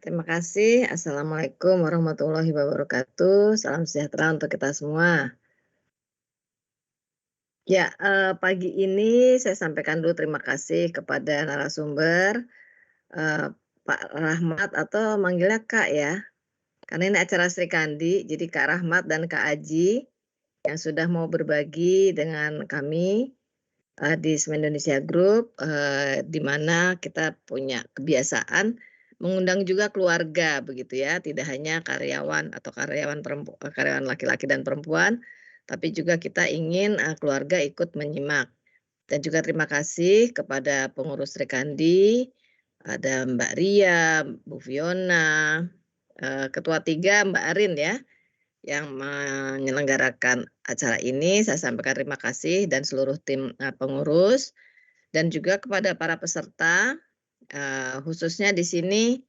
terima kasih. Assalamualaikum warahmatullahi wabarakatuh. Salam sejahtera untuk kita semua. Ya, pagi ini saya sampaikan dulu terima kasih kepada narasumber, eee, Pak Rahmat atau manggilnya Kak ya, karena ini acara Sri Kandi, jadi Kak Rahmat dan Kak Aji yang sudah mau berbagi dengan kami, di Semen Indonesia Group, di mana kita punya kebiasaan mengundang juga keluarga begitu ya, tidak hanya karyawan atau karyawan laki-laki dan perempuan, tapi juga kita ingin, keluarga ikut menyimak. Dan juga terima kasih kepada pengurus Rekandi, ada Mbak Ria, Bu Fiona, Ketua 3 Mbak Arin ya, yang menyelenggarakan acara ini. Saya sampaikan terima kasih dan seluruh tim, pengurus dan juga kepada para peserta, khususnya di sini,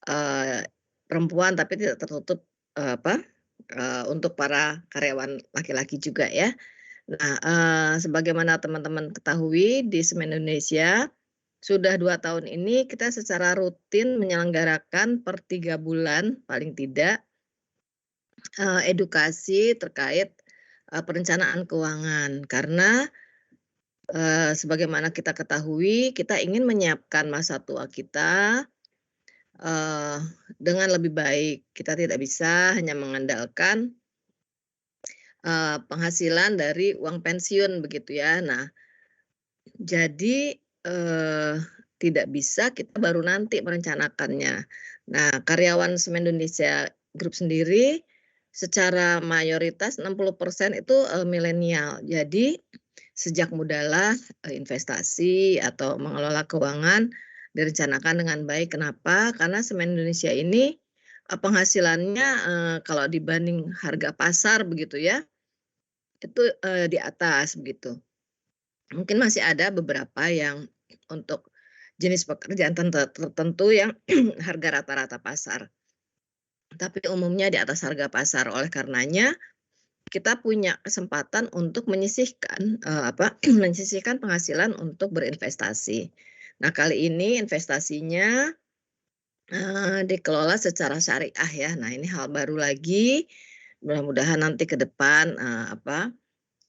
eee, perempuan tapi tidak tertutup, untuk para karyawan laki-laki juga ya. Nah, sebagaimana teman-teman ketahui di Semen Indonesia, sudah 2 tahun ini kita secara rutin menyelenggarakan per 3 bulan paling tidak, edukasi terkait, perencanaan keuangan. Karena, sebagaimana kita ketahui, kita ingin menyiapkan masa tua kita, eee, dengan lebih baik. Kita tidak bisa hanya mengandalkan, penghasilan dari uang pensiun begitu ya. Nah, jadi, tidak bisa kita baru nanti merencanakannya. Nah, karyawan Semen Indonesia Group sendiri secara mayoritas 60% itu, milenial. Jadi sejak mudalah, investasi atau mengelola keuangan direncanakan dengan baik. Kenapa? Karena Semen Indonesia ini, penghasilannya, kalau dibanding harga pasar begitu ya, itu, di atas begitu. Mungkin masih ada beberapa yang untuk jenis pekerjaan tertentu yang harga rata-rata pasar, tapi umumnya di atas harga pasar. Oleh karenanya kita punya kesempatan untuk menyisihkan, menyisihkan penghasilan untuk berinvestasi. Nah, kali ini investasinya, dikelola secara syariah ya. Nah, ini hal baru lagi, mudah-mudahan nanti ke depan,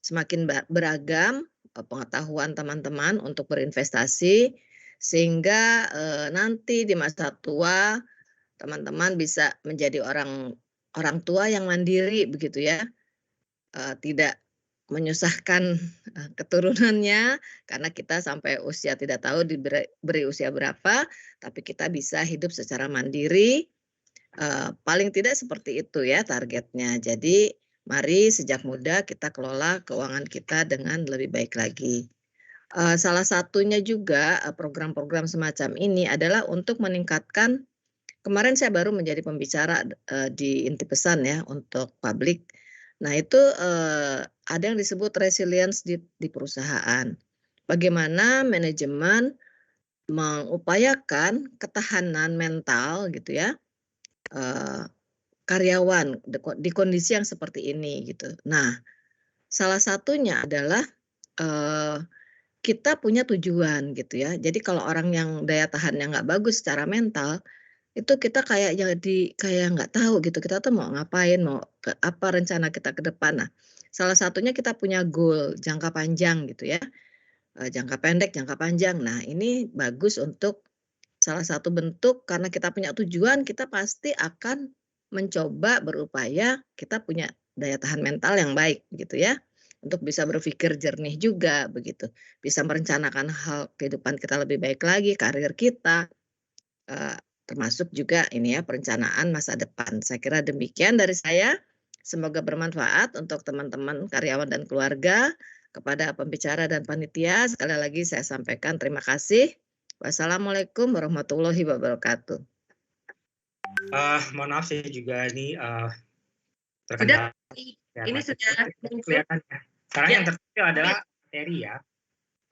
semakin beragam, pengetahuan teman-teman untuk berinvestasi, sehingga, nanti di masa tua teman-teman bisa menjadi orang orang tua yang mandiri begitu ya, tidak menyusahkan, keturunannya karena kita sampai usia tidak tahu beri usia berapa, tapi kita bisa hidup secara mandiri, paling tidak seperti itu ya targetnya. Jadi mari sejak muda kita kelola keuangan kita dengan lebih baik lagi. Salah satunya juga, program-program semacam ini adalah untuk meningkatkan. Kemarin saya baru menjadi pembicara, di inti pesan ya untuk publik. Nah itu, ada yang disebut resilience di perusahaan. Bagaimana manajemen mengupayakan ketahanan mental gitu ya, eee, karyawan di kondisi yang seperti ini gitu. Nah, salah satunya adalah, eee, kita punya tujuan gitu ya. Jadi kalau orang yang daya tahannya nggak bagus secara mental, itu kita kayak jadi kayak nggak tahu gitu, kita tuh mau ngapain, mau ke apa rencana kita ke depan. Nah, salah satunya kita punya goal jangka panjang gitu ya, jangka pendek, jangka panjang. Nah, ini bagus untuk salah satu bentuk karena kita punya tujuan, kita pasti akan mencoba berupaya kita punya daya tahan mental yang baik gitu ya, untuk bisa berpikir jernih juga begitu, bisa merencanakan hal kehidupan kita lebih baik lagi, karir kita. Eee, Termasuk juga ini ya, perencanaan masa depan. Saya kira demikian dari saya. Semoga bermanfaat untuk teman-teman karyawan dan keluarga. Kepada pembicara dan panitia, sekali lagi saya sampaikan terima kasih. Wassalamualaikum warahmatullahi wabarakatuh. Mohon maaf saya juga ini, Sudah, terkendala ya, ini sudah kelihatan ya. Sekarang ya. yang terkecil adalah materi ya,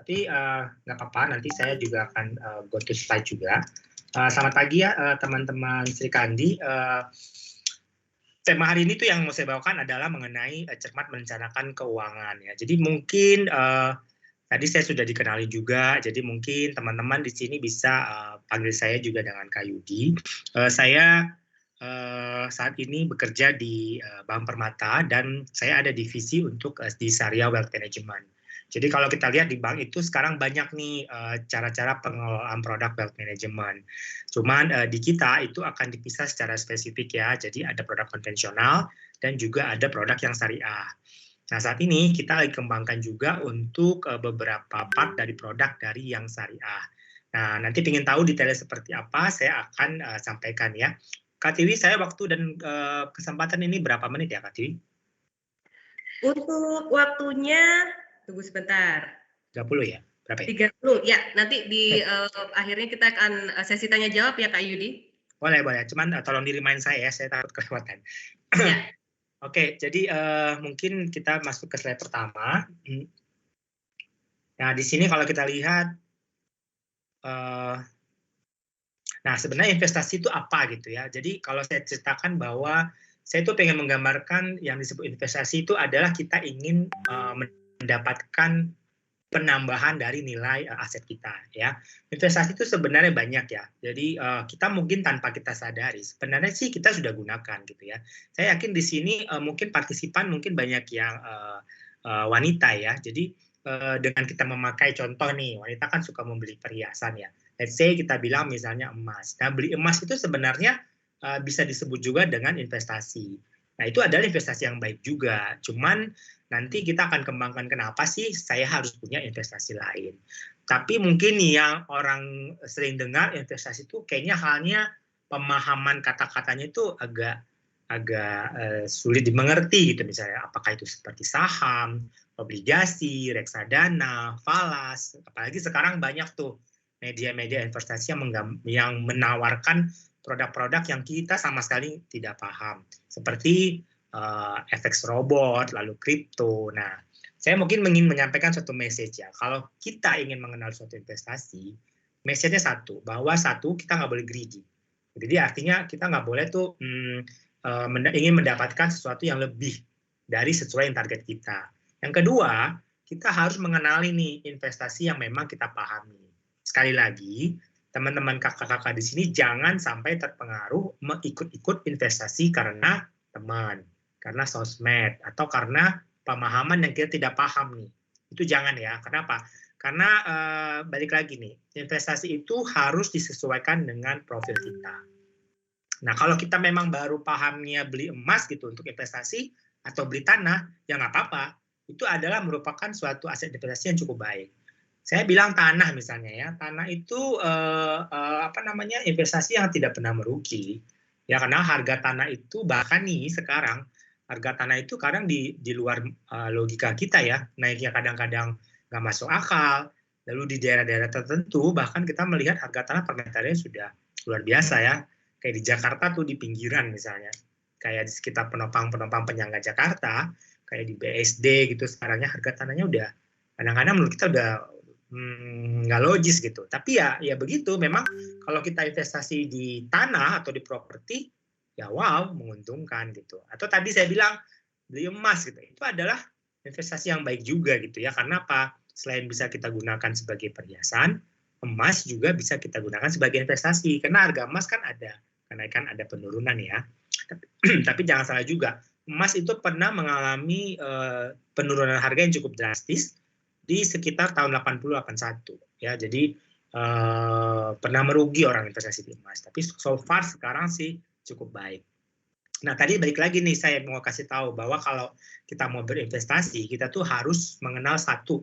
tapi, nggak apa-apa, nanti saya juga akan, go to slide juga. Selamat pagi ya, teman-teman Sri Kandi. Tema hari ini tuh yang mau saya bawakan adalah mengenai cermat merencanakan keuangan ya. Jadi mungkin Tadi saya sudah dikenali juga, jadi mungkin teman-teman di sini bisa panggil saya juga dengan Kak Yudi. Saya saat ini bekerja di Bank Permata dan saya ada divisi untuk di Syariah Wealth Management. Jadi kalau kita lihat di bank itu sekarang banyak nih cara-cara pengelolaan produk wealth management. Cuman di kita itu akan dipisah secara spesifik ya. Jadi ada produk konvensional dan juga ada produk yang syariah. Nah, saat ini kita lagi kembangkan juga untuk beberapa part dari produk dari yang syariah. Nah, nanti ingin tahu detailnya seperti apa, saya akan sampaikan ya. Kak Tiwi, saya waktu dan kesempatan ini berapa menit ya, Kak Tiwi? Untuk waktunya, tunggu sebentar. 30 ya? Berapa ya? 30, ya. Nanti di akhirnya kita akan sesi tanya jawab ya, Kak Yudi. Boleh. Cuman tolong di-remind saya takut kelewatan. Ya. Oke, jadi mungkin kita masuk ke slide pertama. Nah, di sini kalau kita lihat, nah sebenarnya investasi itu apa gitu ya. Jadi kalau saya ceritakan bahwa saya itu pengen menggambarkan yang disebut investasi itu adalah kita ingin mendapatkan penambahan dari nilai aset kita ya. Investasi itu sebenarnya banyak ya. Jadi kita mungkin tanpa kita sadari sebenarnya sih kita sudah gunakan gitu ya. Saya yakin di sini mungkin partisipan mungkin banyak yang wanita ya. Jadi dengan kita memakai contoh nih, wanita kan suka membeli perhiasan ya. Let's say kita bilang misalnya emas. Nah, beli emas itu sebenarnya bisa disebut juga dengan investasi. Nah, itu adalah investasi yang baik juga. Cuman nanti kita akan kembangkan kenapa sih saya harus punya investasi lain. Tapi mungkin yang orang sering dengar investasi itu kayaknya halnya pemahaman kata-katanya itu agak sulit dimengerti gitu misalnya. Apakah itu seperti saham, obligasi, reksadana, falas. Apalagi sekarang banyak tuh media-media investasi yang menawarkan produk-produk yang kita sama sekali tidak paham. Seperti FX robot, lalu kripto. Nah, saya mungkin ingin menyampaikan suatu message ya. Kalau kita ingin mengenal suatu investasi, message-nya satu, bahwa satu, kita nggak boleh greedy. Jadi artinya kita nggak boleh tuh ingin mendapatkan sesuatu yang lebih dari sesuai yang target kita. Yang kedua, kita harus mengenali nih investasi yang memang kita pahami. Sekali lagi, teman-teman kakak-kakak di sini jangan sampai terpengaruh mengikut-ikut investasi karena teman, karena sosmed, atau karena pemahaman yang kita tidak paham nih. Itu jangan ya. Kenapa? Karena balik lagi nih, investasi itu harus disesuaikan dengan profil kita. Nah, kalau kita memang baru pahamnya beli emas gitu untuk investasi atau beli tanah, ya nggak apa-apa. Itu adalah merupakan suatu aset investasi yang cukup baik. Saya bilang tanah misalnya ya, tanah itu investasi yang tidak pernah merugi. Ya karena harga tanah itu bahkan nih sekarang harga tanah itu kadang di luar logika kita ya, naiknya kadang-kadang nggak masuk akal. Lalu di daerah-daerah tertentu bahkan kita melihat harga tanah per meternya sudah luar biasa ya. Kayak di Jakarta tuh di pinggiran misalnya, kayak di sekitar penopang-penopang penyangga Jakarta, kayak di BSD gitu sekarangnya harga tanahnya udah kadang-kadang menurut kita udah nggak logis gitu. Tapi ya begitu. Memang kalau kita investasi di tanah atau di properti, ya wow menguntungkan gitu. Atau tadi saya bilang beli emas gitu, itu adalah investasi yang baik juga gitu ya. Karena apa? Selain bisa kita gunakan sebagai perhiasan, emas juga bisa kita gunakan sebagai investasi. Karena harga emas kan ada kenaikan, ada penurunan ya. Tapi jangan salah juga, emas itu pernah mengalami penurunan harga yang cukup drastis di sekitar tahun 80-81 ya. Jadi pernah merugi orang investasi di emas, tapi so far sekarang sih cukup baik. Nah, tadi balik lagi nih saya mau kasih tahu bahwa kalau kita mau berinvestasi, kita tuh harus mengenal satu,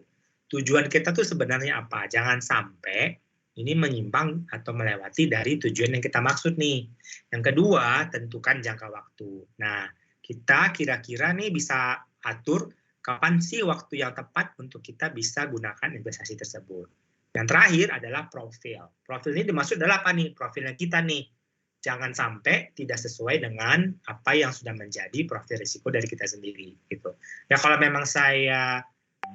tujuan kita tuh sebenarnya apa. Jangan sampai ini menyimpang atau melewati dari tujuan yang kita maksud nih. Yang kedua, tentukan jangka waktu. Nah, kita kira-kira nih bisa atur kapan sih waktu yang tepat untuk kita bisa gunakan investasi tersebut. Yang terakhir adalah profil. Profil ini dimaksud adalah apa nih? Profilnya kita nih. Jangan sampai tidak sesuai dengan apa yang sudah menjadi profil risiko dari kita sendiri. Gitu. Ya kalau memang saya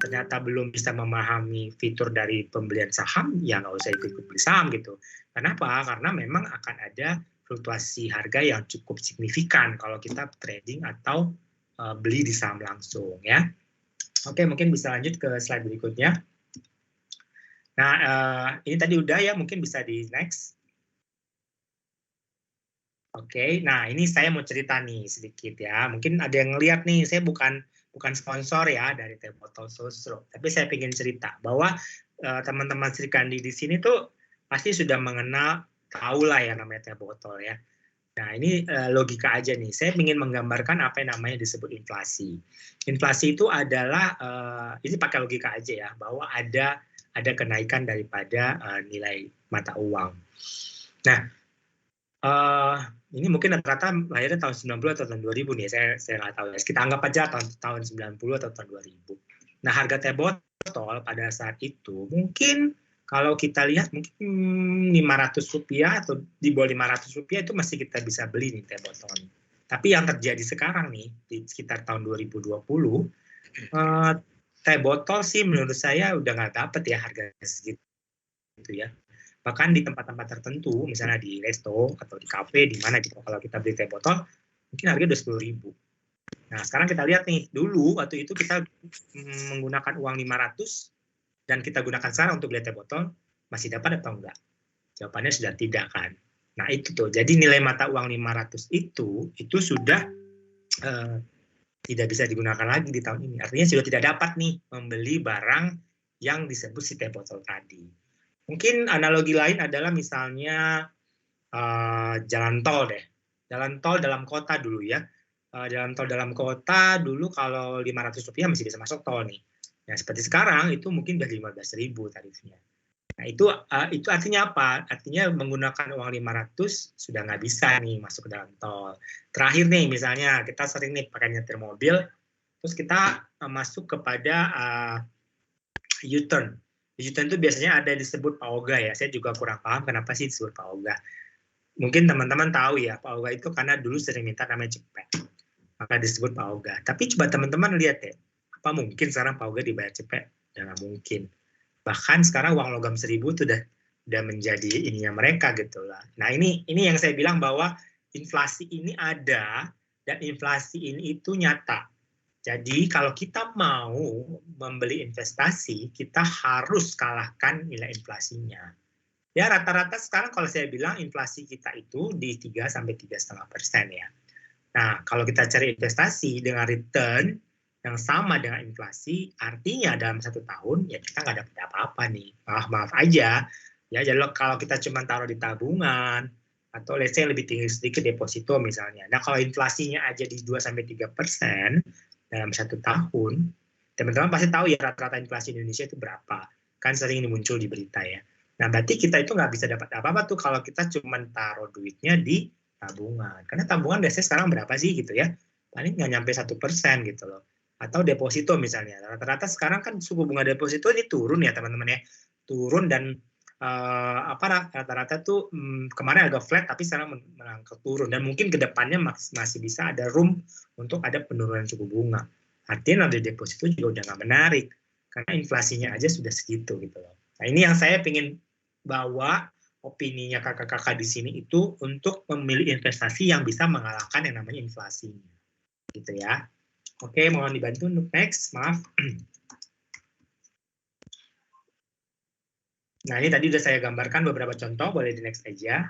ternyata belum bisa memahami fitur dari pembelian saham, ya nggak usah ikut beli saham gitu. Kenapa? Karena memang akan ada fluktuasi harga yang cukup signifikan kalau kita trading atau beli di saham langsung ya. Oke, mungkin bisa lanjut ke slide berikutnya. Nah, ini tadi udah ya, mungkin bisa di next. Oke, nah ini saya mau cerita nih sedikit ya. Mungkin ada yang ngeliat nih, saya bukan sponsor ya dari Teh Botol Sosro, tapi saya ingin cerita bahwa teman-teman Sri Kandi di sini tuh pasti sudah mengenal, tahu lah ya namanya Teh Botol ya. Nah ini logika aja nih, saya ingin menggambarkan apa yang namanya disebut inflasi. Inflasi itu adalah, ini pakai logika aja ya, bahwa ada kenaikan daripada nilai mata uang. Nah, ini mungkin rata-rata lahirnya tahun 90 atau tahun 2000 nih, saya nggak tahu ya. Kita anggap aja tahun 90 atau tahun 2000. Nah, harga teh botol pada saat itu mungkin kalau kita lihat mungkin Rp500 atau di bawah Rp500 itu masih kita bisa beli nih teh botol. Tapi yang terjadi sekarang nih, di sekitar tahun 2020, teh botol sih menurut saya udah nggak dapet ya harga segitu ya. Bahkan di tempat-tempat tertentu, misalnya di resto atau di kafe, di mana gitu, kalau kita beli teh botol, mungkin harganya udah 10.000. Nah, sekarang kita lihat nih, dulu waktu itu kita menggunakan uang 500 dan kita gunakan sekarang untuk beli teh botol, masih dapat atau enggak? Jawabannya sudah tidak kan. Nah, itu tuh. Jadi nilai mata uang 500 itu sudah tidak bisa digunakan lagi di tahun ini. Artinya sudah tidak dapat nih membeli barang yang disebut si teh botol tadi. Mungkin analogi lain adalah misalnya jalan tol deh. Jalan tol dalam kota dulu ya. Jalan tol dalam kota dulu kalau Rp500 masih bisa masuk tol nih. Nah, seperti sekarang itu mungkin udah 15.000 tarifnya. Nah, itu artinya apa? Artinya menggunakan uang 500 sudah nggak bisa nih masuk ke dalam tol. Terakhir nih misalnya kita sering nih pakai nyetir mobil, terus kita masuk kepada U-turn. U-turn itu biasanya ada disebut PAOGA ya. Saya juga kurang paham kenapa sih disebut PAOGA. Mungkin teman-teman tahu ya, PAOGA itu karena dulu sering minta namanya cepet. Maka disebut PAOGA. Tapi coba teman-teman lihat ya, apa mungkin sekarang PAOGA dibayar cepet? Ya nggak mungkin. Bahkan sekarang uang logam 1.000 itu udah menjadi ininya mereka gitu lah. Nah ini yang saya bilang bahwa inflasi ini ada, dan inflasi ini itu nyata. Jadi kalau kita mau membeli investasi, kita harus kalahkan nilai inflasinya. Ya rata-rata sekarang kalau saya bilang inflasi kita itu di 3-3,5% ya. Nah kalau kita cari investasi dengan return yang sama dengan inflasi, artinya dalam 1 tahun ya kita nggak dapat apa-apa nih. Maaf aja. Ya jadi kalau kita cuma taruh di tabungan, atau let's say lebih tinggi sedikit deposito misalnya. Nah kalau inflasinya aja di 2-3% dalam 1 tahun, teman-teman pasti tahu ya rata-rata inflasi Indonesia itu berapa. Kan sering muncul di berita ya. Nah berarti kita itu nggak bisa dapat apa-apa tuh kalau kita cuma taruh duitnya di tabungan. Karena tabungan biasanya sekarang berapa sih gitu ya. Paling nggak nyampe 1% gitu loh. Atau deposito misalnya. Rata-rata sekarang kan suku bunga deposito ini turun ya teman-teman ya. Turun dan rata-rata tuh kemarin agak flat tapi sekarang merangkak turun, dan mungkin kedepannya masih bisa ada room untuk ada penurunan suku bunga. Artinya nanti deposito juga udah nggak menarik karena inflasinya aja sudah segitu gitu loh. Nah ini yang saya ingin bawa opininya kakak-kakak di sini itu untuk memilih investasi yang bisa mengalahkan yang namanya inflasinya gitu ya. Oke, mohon dibantu untuk next, maaf. Nah, ini tadi sudah saya gambarkan beberapa contoh, boleh di next aja.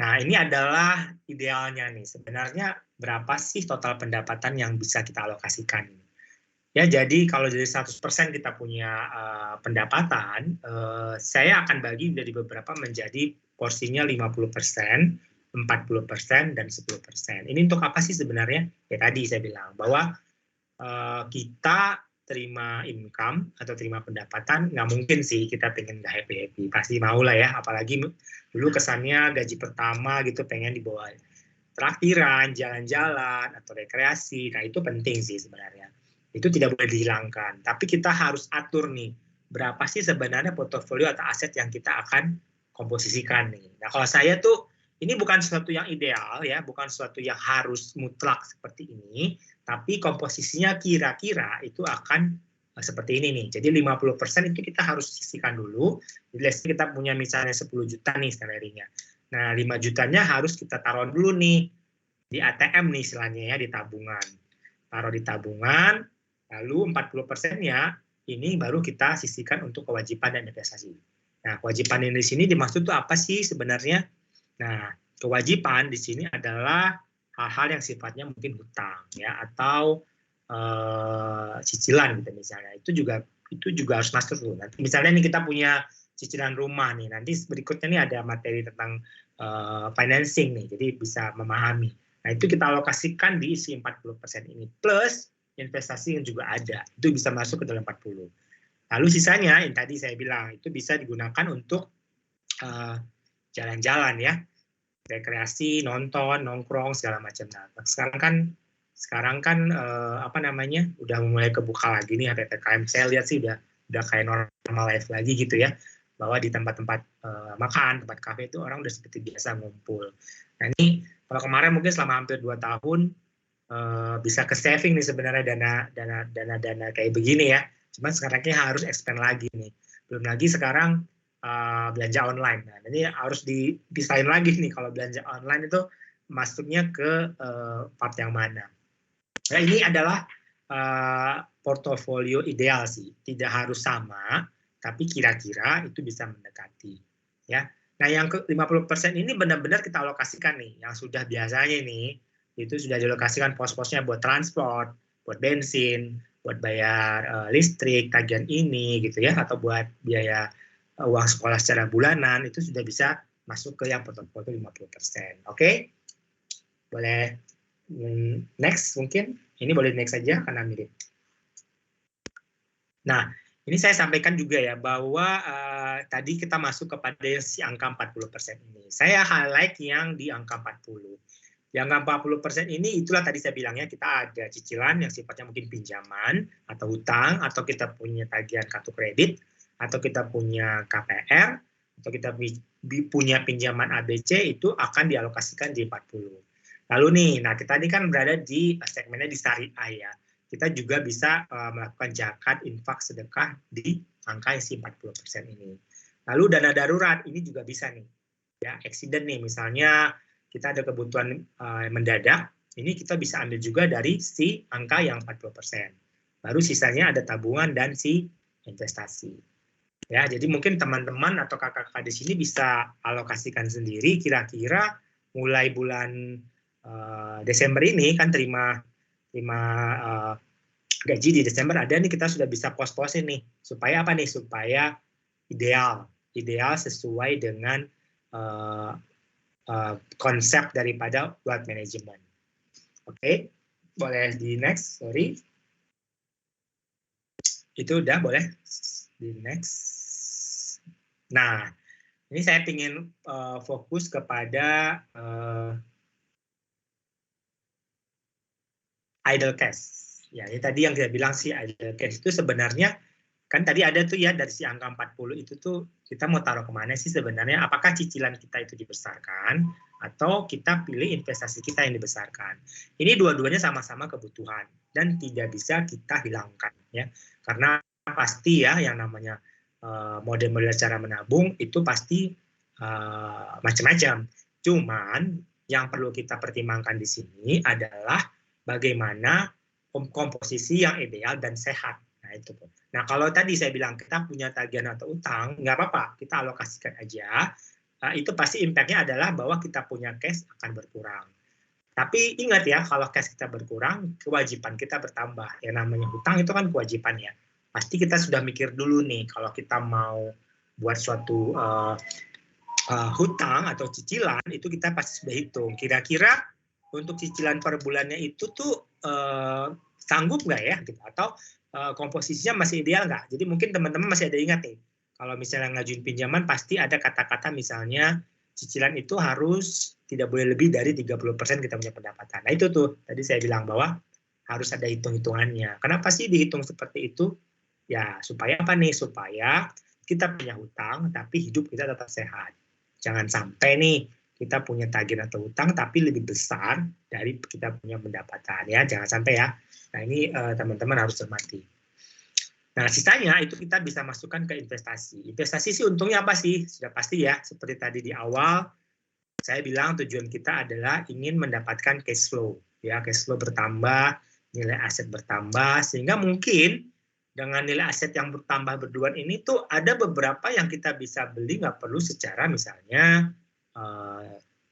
Nah, ini adalah idealnya nih. Sebenarnya berapa sih total pendapatan yang bisa kita alokasikan? Ya, jadi kalau dari 100% kita punya pendapatan, saya akan bagi dari beberapa menjadi porsinya 50%, 40%, dan 10%. Ini untuk apa sih sebenarnya? Ya tadi saya bilang bahwa kita terima income atau terima pendapatan, nggak mungkin sih kita pengen nggak happy-happy. Pasti mau lah ya, apalagi dulu kesannya gaji pertama gitu pengen dibawa traktiran, jalan-jalan, atau rekreasi. Nah itu penting sih sebenarnya. Itu tidak boleh dihilangkan. Tapi kita harus atur nih, berapa sih sebenarnya portofolio atau aset yang kita akan komposisikan nih. Nah kalau saya tuh, ini bukan sesuatu yang ideal ya, bukan sesuatu yang harus mutlak seperti ini, tapi komposisinya kira-kira itu akan seperti ini nih. Jadi 50% itu kita harus sisihkan dulu. Jadi kita punya misalnya 10 juta nih salary-nya. Nah 5 jutanya harus kita taruh dulu nih di ATM nih istilahnya ya, di tabungan. Taruh di tabungan, lalu 40%-nya ini baru kita sisihkan untuk kewajiban dan investasi. Nah, kewajiban yang di sini dimaksud tuh apa sih sebenarnya? Nah, kewajiban di sini adalah hal-hal yang sifatnya mungkin hutang ya atau cicilan gitu misalnya. Itu juga harus masuk tuh. Nanti misalnya nih kita punya cicilan rumah nih. Nanti berikutnya nih ada materi tentang financing nih. Jadi bisa memahami. Nah, itu kita alokasikan di isi 40% ini plus investasi yang juga ada. Itu bisa masuk ke dalam 40. Lalu sisanya yang tadi saya bilang itu bisa digunakan untuk jalan-jalan ya, rekreasi, nonton, nongkrong segala macam. Nah, sekarang kan apa namanya udah mulai kebuka lagi nih PPKM. Saya lihat sih udah kayak normal life lagi gitu ya, bahwa di tempat-tempat makan, tempat kafe itu orang udah seperti biasa ngumpul. Nah ini kalau kemarin mungkin selama hampir 2 tahun bisa ke saving nih sebenarnya dana kayak begini ya. Cuman sekarang harus expand lagi nih. Belum lagi sekarang belanja online. Nah, ini harus dipisahin lagi nih kalau belanja online itu masuknya ke part yang mana. Nah, ini adalah portofolio ideal sih. Tidak harus sama, tapi kira-kira itu bisa mendekati. Ya. Nah, yang ke 50% ini benar-benar kita alokasikan nih. Yang sudah biasanya nih, itu sudah dialokasikan pos-posnya buat transport, buat bensin, buat bayar listrik, tagihan ini gitu ya, atau buat biaya uang sekolah secara bulanan, itu sudah bisa masuk ke yang portofolio 50%. Oke? Boleh next mungkin? Ini boleh next saja karena mirip. Nah, ini saya sampaikan juga ya bahwa tadi kita masuk kepada si angka 40% ini. Saya highlight yang di angka 40. Yang angka 40% ini itulah tadi saya bilangnya kita ada cicilan yang sifatnya mungkin pinjaman atau hutang, atau kita punya tagihan kartu kredit, atau kita punya KPR, atau kita punya pinjaman ABC, itu akan dialokasikan di 40. Lalu nih, nah kita ini kan berada di segmennya di syariah ya. Kita juga bisa melakukan zakat, infak, sedekah di angka isi 40% ini. Lalu dana darurat ini juga bisa nih. Ya, accident nih misalnya kita ada kebutuhan mendadak, ini kita bisa ambil juga dari si angka yang 40%. Baru sisanya ada tabungan dan si investasi. Ya, jadi mungkin teman-teman atau kakak-kakak di sini bisa alokasikan sendiri kira-kira mulai bulan Desember ini kan terima gaji di Desember ada nih, kita sudah bisa pos-posin nih supaya apa nih, supaya ideal sesuai dengan konsep daripada wealth management. Oke, boleh di next, sorry. Itu udah, boleh di next. Nah, ini saya ingin fokus kepada idle cash. Ya, ini tadi yang saya bilang sih, idle cash itu sebenarnya kan tadi ada tuh ya dari si angka 40 itu tuh kita mau taruh kemana sih sebenarnya, apakah cicilan kita itu dibesarkan atau kita pilih investasi kita yang dibesarkan. Ini dua-duanya sama-sama kebutuhan dan tidak bisa kita hilangkan ya, karena pasti ya yang namanya model-model cara menabung itu pasti macam-macam. Cuman yang perlu kita pertimbangkan di sini adalah bagaimana komposisi yang ideal dan sehat. Nah itu. Nah kalau tadi saya bilang kita punya tagihan atau utang, nggak apa-apa, kita alokasikan aja. Itu pasti impact-nya adalah bahwa kita punya cash akan berkurang. Tapi ingat ya, kalau cash kita berkurang, kewajiban kita bertambah. Yang namanya hutang itu kan kewajiban ya. Pasti kita sudah mikir dulu nih, kalau kita mau buat suatu hutang atau cicilan, itu kita pasti sudah hitung. Kira-kira untuk cicilan per bulannya itu tuh sanggup nggak ya? Gitu. Atau komposisinya masih ideal nggak? Jadi mungkin teman-teman masih ada ingat nih, kalau misalnya ngajuin pinjaman pasti ada kata-kata misalnya cicilan itu harus tidak boleh lebih dari 30% kita punya pendapatan. Nah itu tuh, tadi saya bilang bahwa harus ada hitung-hitungannya. Kenapa sih dihitung seperti itu? Ya supaya apa nih? Supaya kita punya hutang tapi hidup kita tetap sehat. Jangan sampai nih kita punya tagihan atau hutang tapi lebih besar dari kita punya pendapatan ya, jangan sampai ya. Nah ini teman-teman harus cermati. Nah sisanya itu kita bisa masukkan ke investasi. Investasi sih untungnya apa sih? Sudah pasti ya, seperti tadi di awal saya bilang tujuan kita adalah ingin mendapatkan cash flow. Ya, cash flow bertambah, nilai aset bertambah, sehingga mungkin dengan nilai aset yang bertambah berduaan ini tuh ada beberapa yang kita bisa beli nggak perlu secara misalnya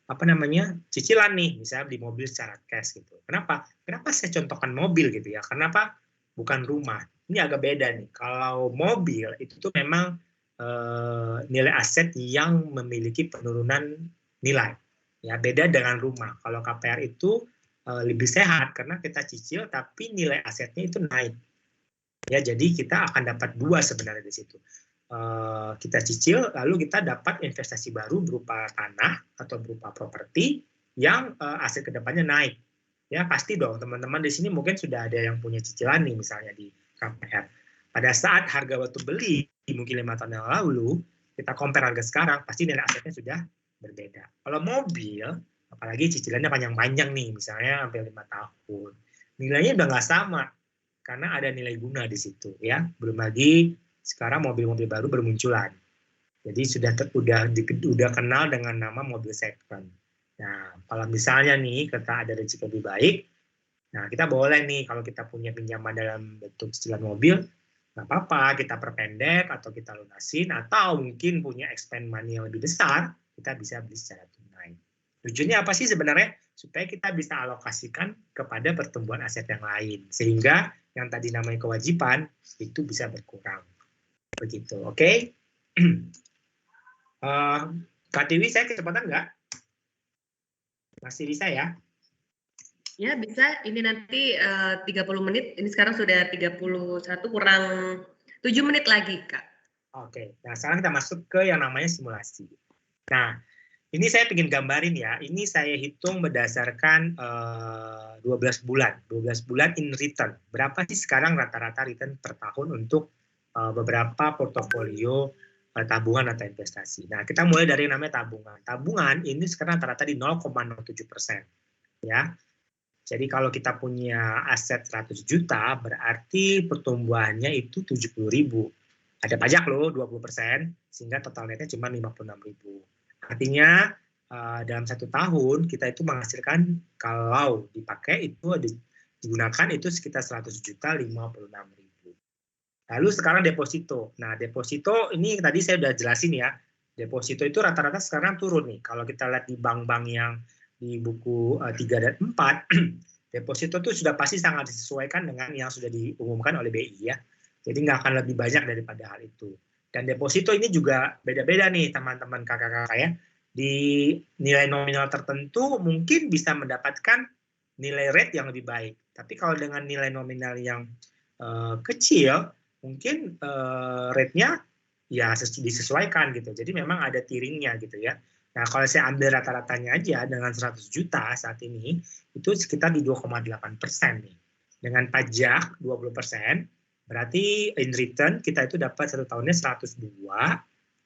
apa namanya cicilan nih, misalnya beli mobil secara cash gitu. Kenapa? Kenapa saya contohkan mobil gitu ya? Kenapa bukan rumah? Ini agak beda nih. Kalau mobil itu tuh memang nilai aset yang memiliki penurunan nilai. Ya beda dengan rumah. Kalau KPR itu lebih sehat karena kita cicil tapi nilai asetnya itu naik. Ya, jadi kita akan dapat dua sebenarnya di situ. Kita cicil, lalu kita dapat investasi baru berupa tanah atau berupa properti yang aset kedepannya naik. Ya pasti dong teman-teman di sini mungkin sudah ada yang punya cicilan nih misalnya di KPR. Pada saat harga waktu beli mungkin 5 tahun yang lalu, kita compare harga sekarang, pasti nilai asetnya sudah berbeda. Kalau mobil, apalagi cicilannya panjang-panjang nih, misalnya sampai 5 tahun, nilainya udah nggak sama karena ada nilai guna di situ ya. Belum lagi sekarang mobil-mobil baru bermunculan. Jadi udah kenal dengan nama mobil second. Nah, kalau misalnya nih kita ada rezeki lebih baik, nah kita boleh nih kalau kita punya pinjaman dalam bentuk cicilan mobil, nggak apa-apa kita perpendek atau kita lunasin, atau mungkin punya expand money yang lebih besar, kita bisa beli secara tunai. Tujuannya apa sih sebenarnya? Supaya kita bisa alokasikan kepada pertumbuhan aset yang lain. Sehingga yang tadi namanya kewajiban, itu bisa berkurang. Begitu, oke? Kak Tiwi, saya kecepatan nggak? Masih bisa ya? Ya, bisa. Ini nanti 30 menit. Ini sekarang sudah 31, kurang 7 menit lagi, Kak. Oke, nah sekarang kita masuk ke yang namanya simulasi. Nah, ini saya ingin gambarin ya, ini saya hitung berdasarkan 12 bulan in return. Berapa sih sekarang rata-rata return per tahun untuk beberapa portofolio tabungan atau investasi. Nah, kita mulai dari yang namanya tabungan. Tabungan ini sekarang rata-rata di 0,07%. Ya. Jadi kalau kita punya aset 100 juta, berarti pertumbuhannya itu 70.000. Ada pajak loh 20%, sehingga total netnya cuma 56.000. Artinya dalam 1 tahun kita itu menghasilkan kalau dipakai itu digunakan itu sekitar 100 juta 56.000. Lalu sekarang deposito. Nah deposito ini tadi saya udah jelasin ya. Deposito itu rata-rata sekarang turun nih. Kalau kita lihat di bank-bank yang di buku 3 dan 4, deposito itu sudah pasti sangat disesuaikan dengan yang sudah diumumkan oleh BI ya. Jadi nggak akan lebih banyak daripada hal itu. Dan deposito ini juga beda-beda nih teman-teman kakak-kakak ya. Di nilai nominal tertentu mungkin bisa mendapatkan nilai rate yang lebih baik. Tapi kalau dengan nilai nominal yang kecil, mungkin rate-nya ya disesuaikan gitu. Jadi memang ada tiringnya gitu ya. Nah, kalau saya ambil rata-ratanya aja dengan 100 juta saat ini, itu sekitar di 2,8% nih. Dengan pajak 20%, berarti in return kita itu dapat 1 tahunnya 102,28.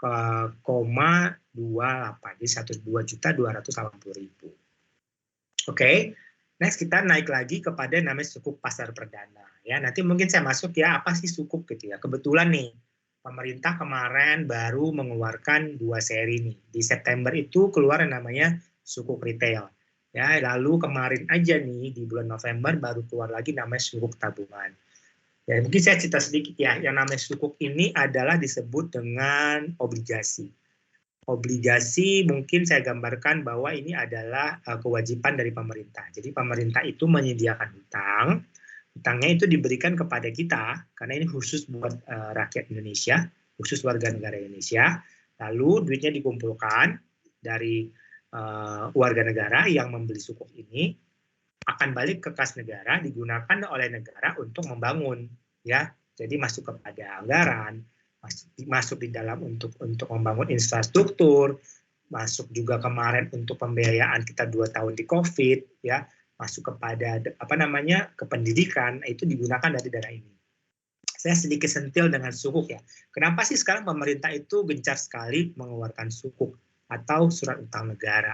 Jadi 102.280.000. Oke. Next kita naik lagi kepada namanya sukuk pasar perdana. Ya, nanti mungkin saya masuk ya, apa sih sukuk gitu ya. Kebetulan nih, pemerintah kemarin baru mengeluarkan 2 seri nih. Di September itu keluar yang namanya sukuk retail. Ya, lalu kemarin aja nih di bulan November baru keluar lagi namanya sukuk tabungan. Ya, mungkin saya cerita sedikit ya. Yang namanya sukuk ini adalah disebut dengan obligasi. Obligasi mungkin saya gambarkan bahwa ini adalah kewajiban dari pemerintah. Jadi pemerintah itu menyediakan hutang. Hutangnya itu diberikan kepada kita, karena ini khusus buat rakyat Indonesia, khusus warga negara Indonesia. Lalu duitnya dikumpulkan dari warga negara yang membeli sukuk ini, akan balik ke kas negara, digunakan oleh negara untuk membangun. Ya, jadi masuk kepada anggaran, masuk di dalam untuk membangun infrastruktur, masuk juga kemarin untuk pembiayaan kita 2 tahun di COVID, ya. Masuk kepada ke pendidikan, itu digunakan dari dana ini. Saya sedikit sentil dengan sukuk ya. Kenapa sih sekarang pemerintah itu gencar sekali mengeluarkan sukuk atau surat utang negara?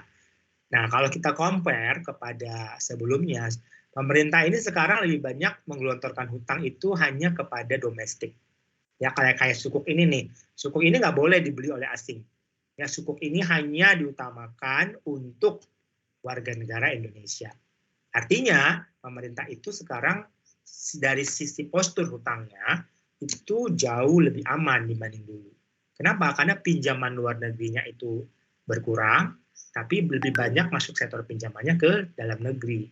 Nah, kalau kita compare kepada sebelumnya, pemerintah ini sekarang lebih banyak menggelontorkan hutang itu hanya kepada domestik. Ya, kayak sukuk ini nih. Sukuk ini nggak boleh dibeli oleh asing. Ya, sukuk ini hanya diutamakan untuk warga negara Indonesia. Artinya, pemerintah itu sekarang dari sisi postur hutangnya, itu jauh lebih aman dibanding dulu. Kenapa? Karena pinjaman luar negerinya itu berkurang, tapi lebih banyak masuk sektor pinjamannya ke dalam negeri.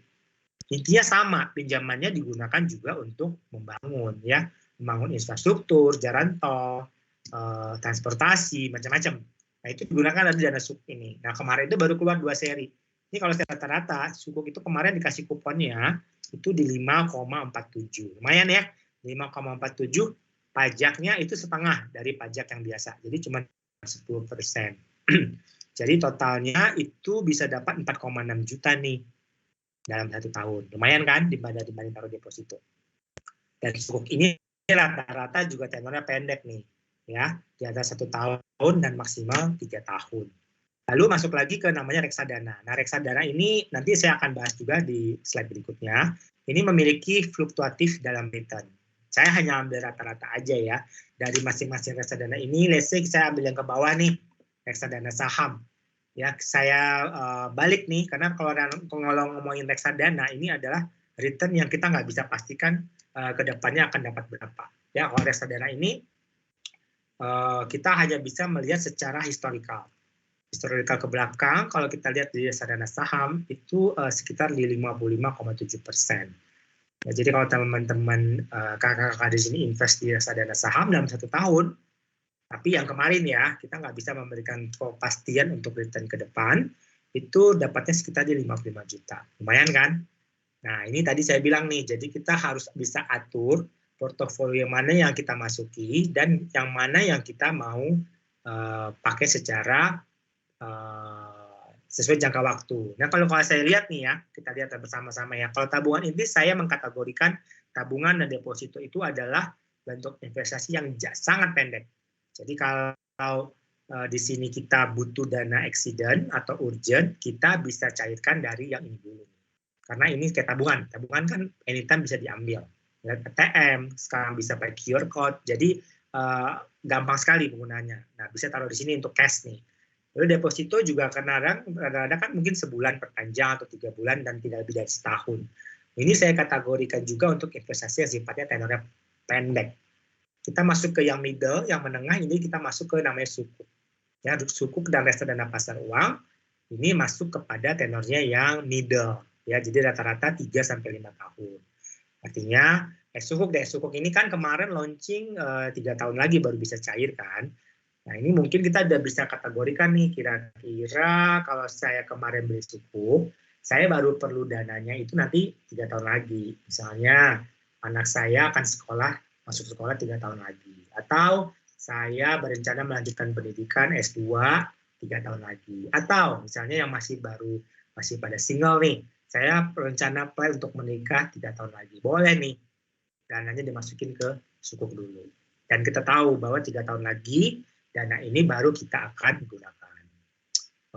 Intinya sama, pinjamannya digunakan juga untuk membangun, ya, membangun infrastruktur, jalan tol, transportasi, macam-macam. Nah, itu digunakan dari dana sukuk ini. Nah, kemarin itu baru keluar 2 seri. Ini kalau saya rata-rata, sukuk itu kemarin dikasih kuponnya itu di 5,47. Lumayan ya, 5,47, pajaknya itu setengah dari pajak yang biasa. Jadi cuma 10%. Jadi totalnya itu bisa dapat 4,6 juta nih dalam 1 tahun. Lumayan kan dibanding taruh deposito. Dan sukuk ini rata-rata juga tenornya pendek nih, ya, di atas 1 tahun dan maksimal 3 tahun. Lalu masuk lagi ke namanya reksadana. Nah, reksadana ini nanti saya akan bahas juga di slide berikutnya. Ini memiliki fluktuatif dalam return. Saya hanya ambil rata-rata aja ya. Dari masing-masing reksadana ini, let's say saya ambil yang ke bawah nih, reksadana saham. Ya, saya balik nih, karena kalau ngomongin reksadana, ini adalah return yang kita nggak bisa pastikan ke depannya akan dapat berapa. Ya, kalau reksadana ini kita hanya bisa melihat secara historical ke belakang. Kalau kita lihat di reksadana saham itu sekitar di 55,7%. Nah, jadi kalau teman-teman kakak-kakak di sini invest di reksadana saham dalam 1 tahun, tapi yang kemarin ya, kita nggak bisa memberikan kepastian untuk return ke depan, itu dapatnya sekitar di 55 juta. Lumayan kan? Nah, ini tadi saya bilang nih, jadi kita harus bisa atur portofolio mana yang kita masuki dan yang mana yang kita mau pakai secara sesuai jangka waktu. Nah, kalau saya lihat nih ya, kita lihat bersama-sama ya. Kalau tabungan inti, saya mengkategorikan tabungan dan deposito itu adalah bentuk investasi yang sangat pendek. Jadi kalau di sini kita butuh dana accident atau urgent, kita bisa cairkan dari yang ini dulu. Karena ini kayak tabungan. Tabungan kan anytime bisa diambil. ATM, sekarang bisa pakai QR code. Jadi gampang sekali penggunanya. Nah, bisa taruh di sini untuk cash nih. Lalu deposito juga kadang-kadang kan mungkin sebulan perpanjang atau 3 bulan dan tidak lebih dari setahun. Ini saya kategorikan juga untuk investasi yang sifatnya tenornya pendek. Kita masuk ke yang middle, yang menengah, ini kita masuk ke namanya sukuk. Ya, sukuk dan reksadana pasar uang, ini masuk kepada tenornya yang middle. Ya, jadi rata-rata 3-5 tahun. Artinya, sukuk ini kan kemarin launching 3 tahun lagi baru bisa cair kan. Nah, ini mungkin kita udah bisa kategorikan nih, kira-kira kalau saya kemarin beli sukuk, saya baru perlu dananya itu nanti 3 tahun lagi. Misalnya, anak saya akan masuk sekolah 3 tahun lagi. Atau saya berencana melanjutkan pendidikan S2 3 tahun lagi. Atau misalnya yang masih pada single nih, saya berencana plan untuk menikah 3 tahun lagi. Boleh nih, dananya dimasukin ke sukuk dulu. Dan kita tahu bahwa 3 tahun lagi, dana ini baru kita akan gunakan.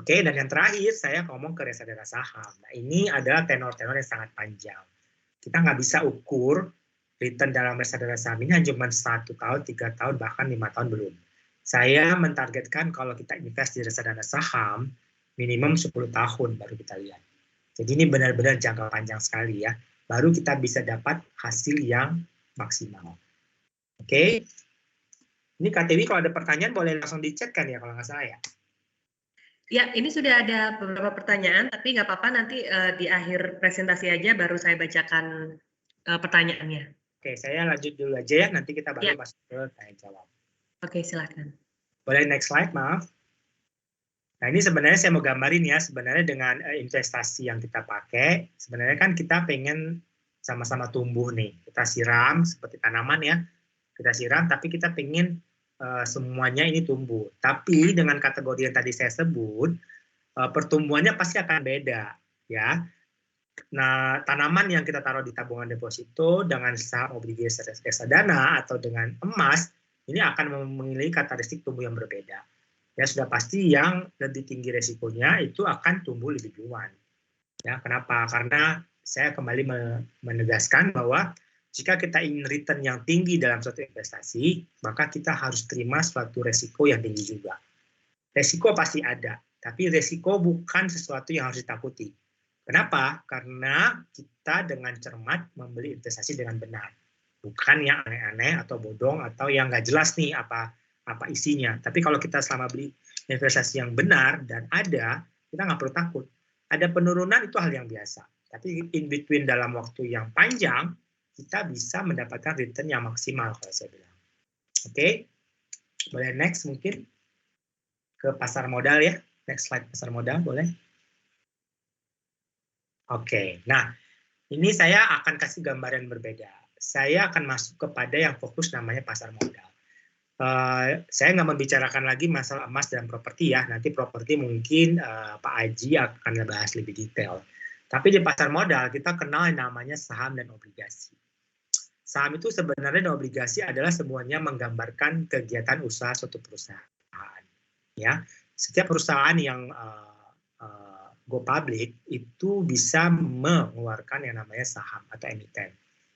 Oke, dan yang terakhir saya ngomong ke reksadana saham. Nah, ini adalah tenor-tenor yang sangat panjang. Kita nggak bisa ukur return dalam reksadana saham ini hanya cuma 1 tahun, 3 tahun, bahkan 5 tahun belum. Saya mentargetkan kalau kita invest di reksadana saham, minimum 10 tahun baru kita lihat. Jadi ini benar-benar jangka panjang sekali ya. Baru kita bisa dapat hasil yang maksimal. Oke. Ini KTW kalau ada pertanyaan boleh langsung di-chat kan ya kalau nggak salah ya? Ya, ini sudah ada beberapa pertanyaan, tapi nggak apa-apa nanti di akhir presentasi aja baru saya bacakan pertanyaannya. Oke, saya lanjut dulu aja ya, nanti kita baru masuk ke tanya jawab. Oke, silakan. Boleh next slide, maaf. Nah, ini sebenarnya saya mau gambarin ya, sebenarnya dengan investasi yang kita pakai, sebenarnya kan kita pengen sama-sama tumbuh nih. Kita siram seperti tanaman ya, kita siram, tapi kita pengen semuanya ini tumbuh. Tapi dengan kategori yang tadi saya sebut, pertumbuhannya pasti akan beda, ya. Nah, tanaman yang kita taruh di tabungan deposito dengan saham obligasi reksadana atau dengan emas, ini akan memiliki karakteristik tumbuh yang berbeda. Ya, sudah pasti yang lebih tinggi resikonya itu akan tumbuh lebih duluan. Ya, kenapa? Karena saya kembali menegaskan bahwa jika kita ingin return yang tinggi dalam suatu investasi, maka kita harus terima suatu resiko yang tinggi juga. Resiko pasti ada, tapi resiko bukan sesuatu yang harus ditakuti. Kenapa? Karena kita dengan cermat membeli investasi dengan benar. bukan yang aneh-aneh atau bodong atau yang nggak jelas nih apa isinya. Tapi kalau kita selama beli investasi yang benar dan ada, kita nggak perlu takut. Ada penurunan itu hal yang biasa. Tapi in between dalam waktu yang panjang, kita bisa mendapatkan return yang maksimal kalau saya bilang. Oke, boleh next mungkin ke pasar modal ya. Next slide pasar modal boleh. Oke, nah ini saya akan kasih gambaran berbeda. Saya akan masuk kepada yang fokus namanya pasar modal. Saya nggak membicarakan lagi masalah emas dan properti ya. Nanti properti mungkin Pak Aji akan bahas lebih detail. Tapi di pasar modal kita kenal yang namanya saham dan obligasi. Saham itu sebenarnya dan obligasi adalah semuanya menggambarkan kegiatan usaha suatu perusahaan. Ya, setiap perusahaan yang go public itu bisa mengeluarkan yang namanya saham atau emiten.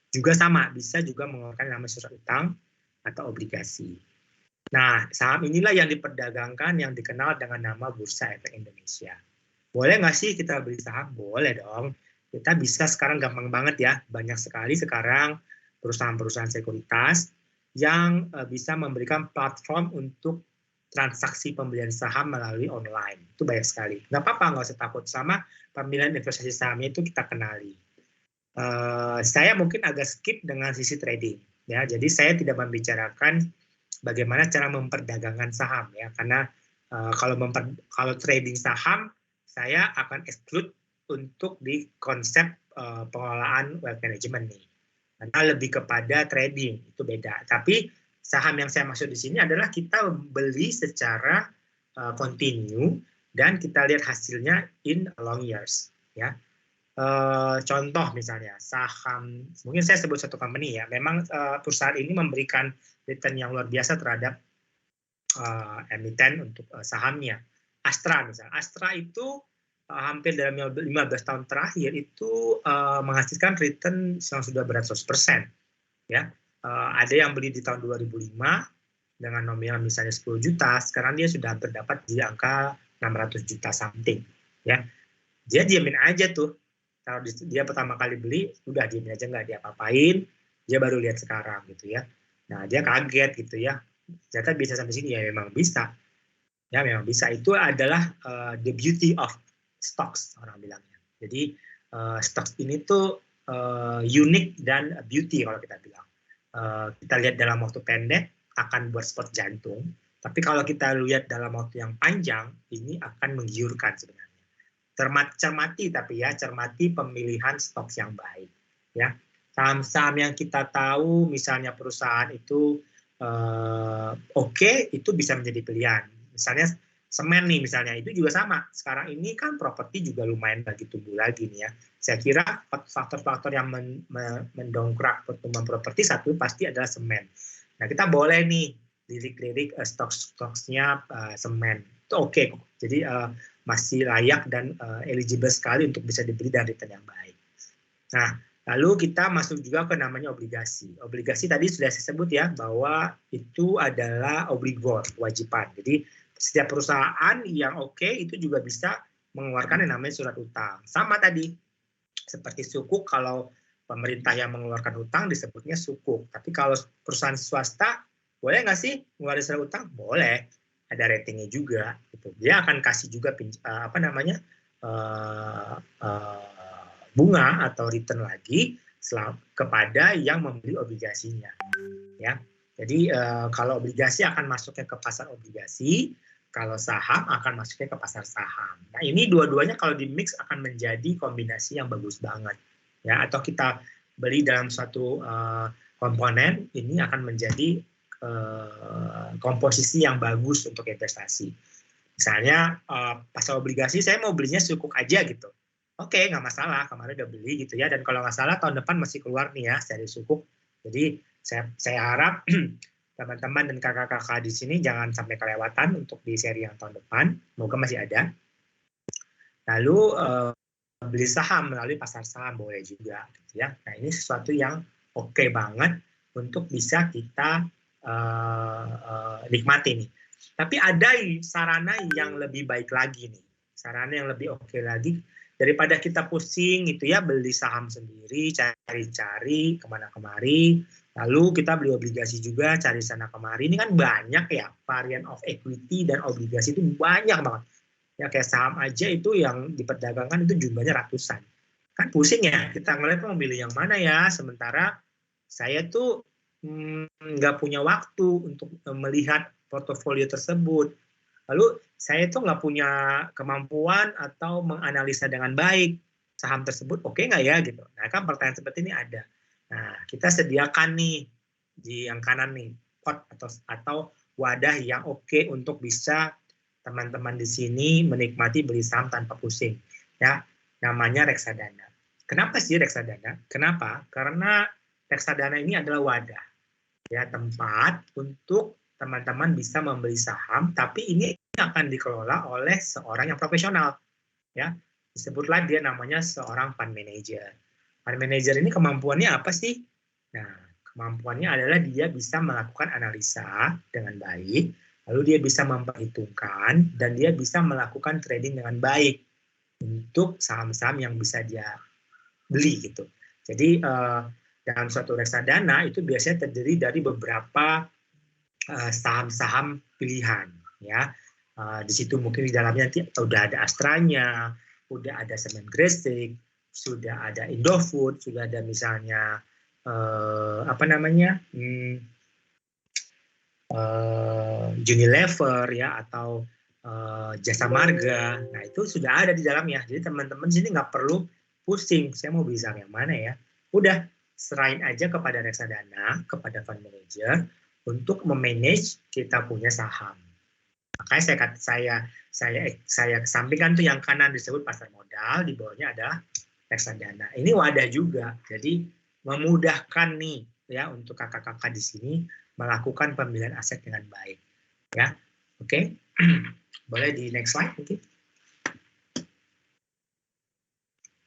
Juga sama, bisa juga mengeluarkan yang namanya surat utang atau obligasi. Nah, saham inilah yang diperdagangkan yang dikenal dengan nama Bursa Efek Indonesia. Boleh nggak sih kita beli saham? Boleh dong. Kita bisa sekarang gampang banget ya. Banyak sekali sekarang perusahaan-perusahaan sekuritas yang bisa memberikan platform untuk transaksi pembelian saham melalui online. Itu banyak sekali. Nggak apa-apa, nggak usah takut. Sama pemilihan investasi sahamnya itu kita kenali. Saya mungkin agak skip dengan sisi trading. Ya, jadi saya tidak membicarakan bagaimana cara memperdagangkan saham. Ya, karena kalau trading saham, saya akan exclude untuk di konsep pengelolaan wealth management nih. Karena lebih kepada trading, itu beda. Tapi saham yang saya maksud di sini adalah kita beli secara continue dan kita lihat hasilnya in long years. Ya, contoh misalnya saham, mungkin saya sebut satu company ya. Memang perusahaan ini memberikan return yang luar biasa terhadap emiten untuk sahamnya. Astra misalnya, Astra itu hampir dalam 15 tahun terakhir itu menghasilkan return yang sudah beratus %. Ya. Ada yang beli di tahun 2005 dengan nominal misalnya 10 juta, sekarang dia sudah berdapat di angka 600 juta something. Ya. Dia diamin aja tuh. Kalau dia pertama kali beli, udah diamin aja, nggak diapa-apain, dia baru lihat sekarang gitu ya. Nah, dia kaget gitu ya. Ternyata bisa sampai sini, ya memang bisa. Ya, memang bisa. Itu adalah the beauty of stocks, orang bilangnya. Jadi, stocks ini tuh unik dan beauty kalau kita bilang. Kita lihat dalam waktu pendek akan buat spot jantung, tapi kalau kita lihat dalam waktu yang panjang, ini akan menggiurkan sebenarnya. Cermati tapi ya, cermati pemilihan stok yang baik. Ya, saham-saham yang kita tahu, misalnya perusahaan itu oke, itu bisa menjadi pilihan. Misalnya semen nih misalnya, itu juga sama. Sekarang ini kan properti juga lumayan lagi tumbuh lagi nih ya. Saya kira faktor-faktor yang mendongkrak pertumbuhan properti satu pasti adalah semen. Nah, kita boleh nih lirik-lirik stok-stoknya semen. Itu oke kok. Jadi masih layak dan eligible sekali untuk bisa dibeli dan return yang baik. Nah, lalu kita masuk juga ke namanya obligasi. Obligasi tadi sudah saya sebut ya, bahwa itu adalah obligor, kewajiban. Jadi setiap perusahaan yang oke itu juga bisa mengeluarkan yang namanya surat utang. Sama tadi, seperti sukuk, kalau pemerintah yang mengeluarkan utang disebutnya sukuk. Tapi kalau perusahaan swasta, boleh nggak sih mengeluarkan surat utang? Boleh. Ada ratingnya juga. Gitu. Dia akan kasih juga bunga atau return lagi kepada yang membeli obligasinya. Ya. Jadi kalau obligasi akan masuknya ke pasar obligasi, kalau saham akan masuknya ke pasar saham. Nah, ini dua-duanya kalau di mix akan menjadi kombinasi yang bagus banget. Ya, atau kita beli dalam suatu komponen, ini akan menjadi komposisi yang bagus untuk investasi. Misalnya pasar obligasi saya mau belinya sukuk aja gitu. Oke, nggak masalah, kemarin udah beli gitu ya. Dan kalau nggak salah tahun depan masih keluar nih ya seri sukuk. Jadi saya harap teman-teman dan kakak-kakak di sini jangan sampai kelewatan untuk di seri yang tahun depan. Semoga masih ada. Lalu beli saham melalui pasar saham boleh juga, gitu ya. Nah, ini sesuatu yang oke banget untuk bisa kita nikmati nih. Tapi ada sarana yang lebih baik lagi nih. Sarana yang lebih oke lagi daripada kita pusing gitu ya, beli saham sendiri, cari-cari kemana-kemari, Lalu kita beli obligasi juga, cari sana kemari. Ini kan banyak ya, varian of equity dan obligasi itu banyak banget. Ya kayak saham aja itu yang diperdagangkan itu jumlahnya ratusan. Kan pusing ya, kita ngeliat mau pilih yang mana ya, sementara saya tuh nggak punya waktu untuk melihat portofolio tersebut. Lalu saya tuh nggak punya kemampuan atau menganalisa dengan baik saham tersebut oke nggak ya gitu. Nah kan pertanyaan seperti ini ada. Nah kita sediakan nih di yang kanan nih pot atau wadah yang oke untuk bisa teman-teman di sini menikmati beli saham tanpa pusing. Ya namanya reksadana. Kenapa sih reksadana? Kenapa? Karena reksadana ini adalah wadah, ya tempat untuk teman-teman bisa membeli saham, tapi ini akan dikelola oleh seorang yang profesional, ya disebutlah dia namanya seorang fund manager. Fund manager ini kemampuannya apa sih? Nah, kemampuannya adalah dia bisa melakukan analisa dengan baik, lalu dia bisa memperhitungkan dan dia bisa melakukan trading dengan baik untuk saham-saham yang bisa dia beli gitu. Jadi dalam suatu reksadana itu biasanya terdiri dari beberapa saham-saham pilihan, ya. Di situ mungkin di dalamnya nanti udah ada Astranya, udah ada Semen Gresik, sudah ada Indofood, sudah ada misalnya Unilever ya atau Jasa Marga. Nah itu sudah ada di dalamnya. Jadi teman-teman sini nggak perlu pusing. Saya mau beli saham yang mana ya? Udah serahin aja kepada reksadana, kepada fund manager untuk memanage kita punya saham. Makanya saya kesampingkan tuh yang kanan disebut pasar modal, di bawahnya adalah reksadana. Ini wadah juga, jadi memudahkan nih ya untuk kakak-kakak di sini melakukan pemilihan aset dengan baik. Ya, oke. Boleh di next slide mungkin.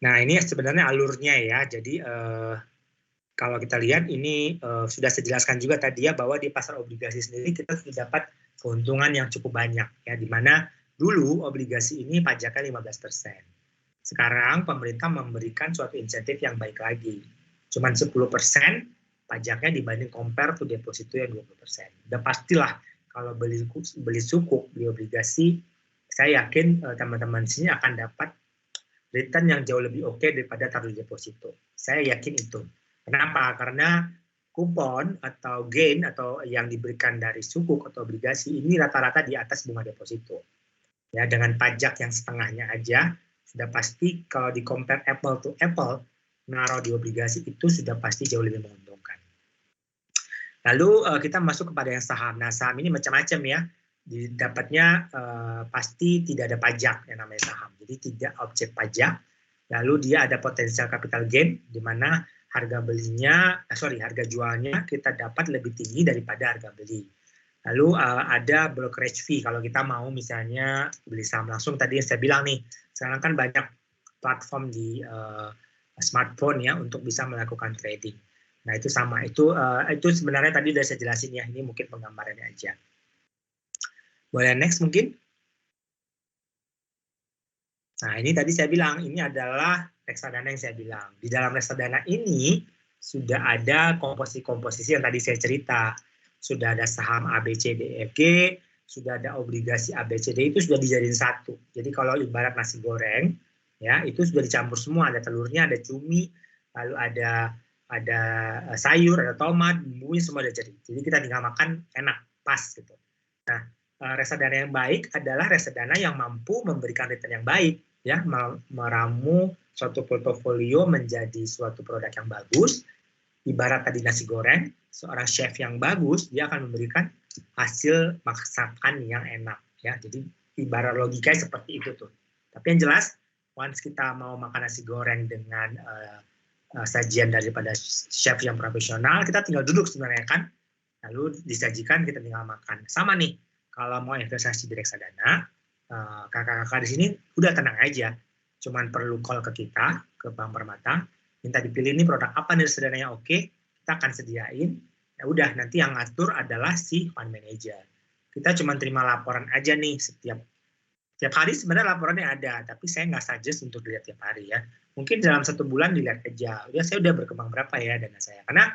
Nah ini sebenarnya alurnya ya. Jadi kalau kita lihat ini sudah saya jelaskan juga tadi ya bahwa di pasar obligasi sendiri kita sudah dapat keuntungan yang cukup banyak ya, di mana dulu obligasi ini pajaknya 15%. Sekarang pemerintah memberikan suatu insentif yang baik lagi. Cuman 10% pajaknya dibanding compare to deposito yang 20%. Udah pastilah kalau beli sukuk, beli obligasi, saya yakin teman-teman di sini akan dapat return yang jauh lebih oke daripada taruh di deposito. Saya yakin itu. Kenapa? Karena kupon atau gain atau yang diberikan dari sukuk atau obligasi ini rata-rata di atas bunga deposito. Ya, dengan pajak yang setengahnya aja, sudah pasti kalau di compare apple to apple, naruh di obligasi itu sudah pasti jauh lebih menguntungkan. Lalu kita masuk kepada yang saham. Nah, saham ini macam-macam ya. Dapatnya pasti tidak ada pajak yang namanya saham. Jadi tidak objek pajak. Lalu dia ada potensial capital gain, di mana harga jualnya kita dapat lebih tinggi daripada harga beli. Lalu ada brokerage fee kalau kita mau misalnya beli saham langsung. Tadi yang saya bilang nih, sekarang kan banyak platform di smartphone ya untuk bisa melakukan trading. Nah itu sama, itu sebenarnya tadi sudah saya jelasin ya, ini mungkin penggambarannya aja. Boleh next mungkin? Nah ini tadi saya bilang, ini adalah reksadana yang saya bilang. Di dalam reksadana ini sudah ada komposisi yang tadi saya cerita. Sudah ada saham A, B, C, D, E, F, G, sudah ada obligasi A, B, C, D, itu sudah dijadiin satu. Jadi kalau ibarat nasi goreng, ya itu sudah dicampur semua. Ada telurnya, ada cumi, lalu ada sayur, ada tomat, bumbunya semua ada jadi. Jadi kita tinggal makan enak, pas gitu. Nah, reksadana yang baik adalah reksadana yang mampu memberikan return yang baik, ya, meramu suatu portofolio menjadi suatu produk yang bagus. Ibarat tadi nasi goreng, seorang chef yang bagus dia akan memberikan hasil masakan yang enak, ya. Jadi ibarat logikanya seperti itu tuh. Tapi yang jelas, once kita mau makan nasi goreng dengan sajian daripada chef yang profesional, kita tinggal duduk sebenarnya kan, lalu disajikan kita tinggal makan. Sama nih, kalau mau investasi di reksadana, kakak-kakak di sini udah tenang aja, cuman perlu call ke kita, ke Bank Permata, minta dipilih ini produk apa nih reksadana yang oke, kita akan sediain. Ya udah, nanti yang ngatur adalah si fund manager. Kita cuma terima laporan aja nih setiap hari, sebenarnya laporannya ada, tapi saya nggak suggest untuk dilihat tiap hari ya. Mungkin dalam 1 bulan dilihat aja. Udah saya udah berkembang berapa ya dana saya. Karena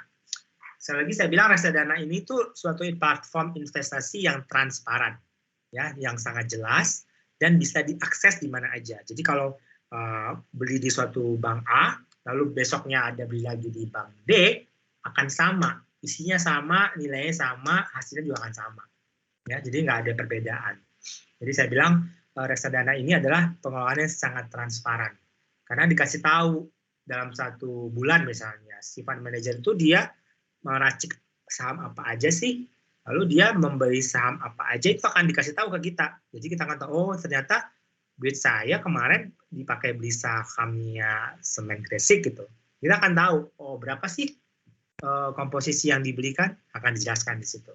sekali lagi saya bilang reksadana ini tuh suatu platform investasi yang transparan, ya, yang sangat jelas dan bisa diakses di mana aja. Jadi kalau beli di suatu bank A, lalu besoknya ada beli lagi di bank D, akan sama, isinya sama, nilainya sama, hasilnya juga akan sama. Ya, jadi nggak ada perbedaan. Jadi saya bilang reksadana ini adalah pengelolaan yang sangat transparan, karena dikasih tahu dalam 1 bulan misalnya si fund manager itu dia meracik saham apa aja sih, lalu dia membeli saham apa aja itu akan dikasih tahu ke kita. Jadi kita akan tahu, oh ternyata duit saya kemarin dipakai beli sahamnya Semen Gresik gitu. Kita akan tahu, oh berapa sih komposisi yang dibelikan, akan dijelaskan di situ.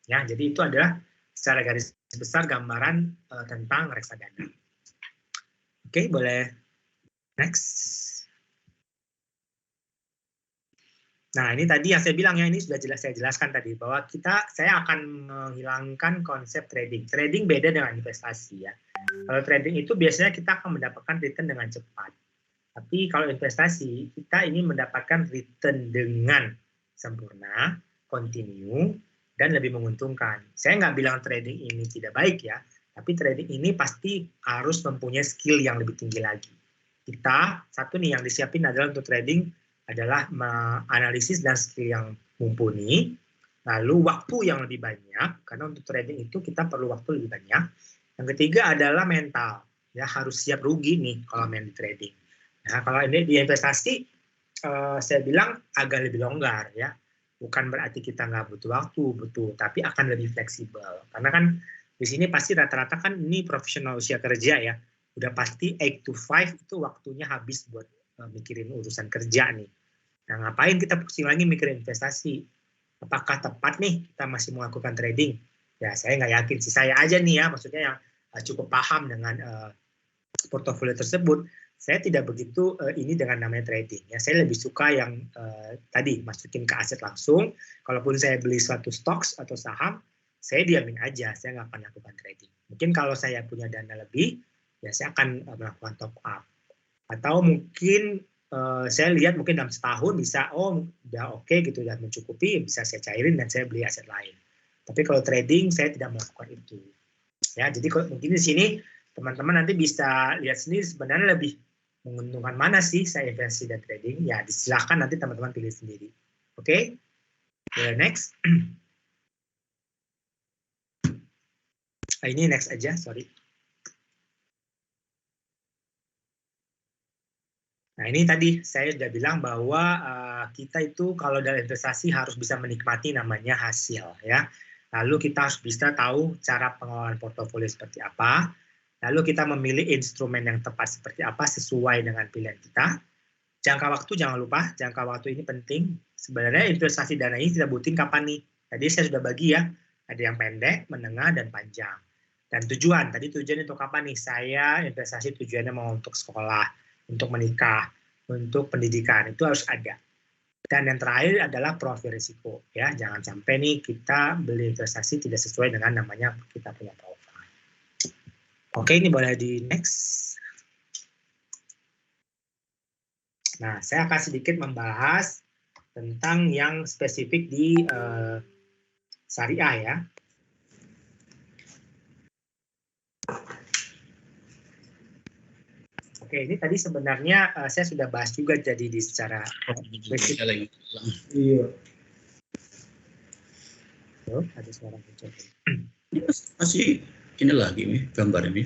Ya, jadi itu adalah secara garis besar gambaran tentang reksadana. Oke, boleh next. Nah, ini tadi yang saya bilang ya, ini sudah saya jelaskan tadi bahwa saya akan menghilangkan konsep trading. Trading beda dengan investasi ya. Kalau trading itu biasanya kita akan mendapatkan return dengan cepat. Tapi kalau investasi, kita ingin mendapatkan return dengan sempurna, continue, dan lebih menguntungkan. Saya nggak bilang trading ini tidak baik ya, tapi trading ini pasti harus mempunyai skill yang lebih tinggi lagi. Kita, satu nih yang disiapin adalah untuk trading, adalah analisis dan skill yang mumpuni, lalu waktu yang lebih banyak, karena untuk trading itu kita perlu waktu lebih banyak. Yang ketiga adalah mental, ya harus siap rugi nih kalau main di trading. Nah, kalau ini di investasi, saya bilang agak lebih longgar ya, bukan berarti kita nggak butuh waktu, betul, tapi akan lebih fleksibel. Karena kan di sini pasti rata-rata kan ini profesional usia kerja ya, udah pasti 8 to 5 itu waktunya habis buat mikirin urusan kerja nih. Nah, ngapain kita pusing lagi mikirin investasi? Apakah tepat nih kita masih melakukan trading? Ya, saya nggak yakin sih. Saya aja nih ya, maksudnya yang cukup paham dengan portofolio tersebut. Saya tidak begitu ini dengan namanya trading. Ya, saya lebih suka yang tadi masukin ke aset langsung. Kalaupun saya beli suatu stocks atau saham, saya diamin aja. Saya nggak akan lakukan trading. Mungkin kalau saya punya dana lebih, ya saya akan melakukan top up. Atau mungkin saya lihat mungkin dalam setahun bisa, oh udah oke gitu, udah mencukupi, bisa saya cairin dan saya beli aset lain. Tapi kalau trading saya tidak melakukan itu. Ya, jadi mungkin di sini teman-teman nanti bisa lihat sendiri sebenarnya lebih menguntungkan mana sih saya investasi dan trading. Ya, silahkan nanti teman-teman pilih sendiri. Oke, next. Ini next aja, sorry. Nah, ini tadi saya sudah bilang bahwa kita itu kalau dalam investasi harus bisa menikmati namanya hasil ya. Lalu kita harus bisa tahu cara pengelolaan portofolio seperti apa. Lalu kita memilih instrumen yang tepat seperti apa sesuai dengan pilihan kita. Jangka waktu jangan lupa, jangka waktu ini penting. Sebenarnya investasi dana ini kita butuhin kapan nih? Tadi saya sudah bagi ya, ada yang pendek, menengah, dan panjang. Dan tujuan, tadi tujuan untuk apa nih? Saya investasi tujuannya mau untuk sekolah, untuk menikah, untuk pendidikan, itu harus ada. Dan yang terakhir adalah profil risiko. Ya, jangan sampai nih kita beli investasi tidak sesuai dengan namanya kita punya profil. Oke, ini boleh di next. Nah, saya akan sedikit membahas tentang yang spesifik di syariah ya. Oke, ini tadi sebenarnya saya sudah bahas juga jadi di secara basic. Iya. Oh, ada suara muncul. Ini masih ini lagi nih gambar ini.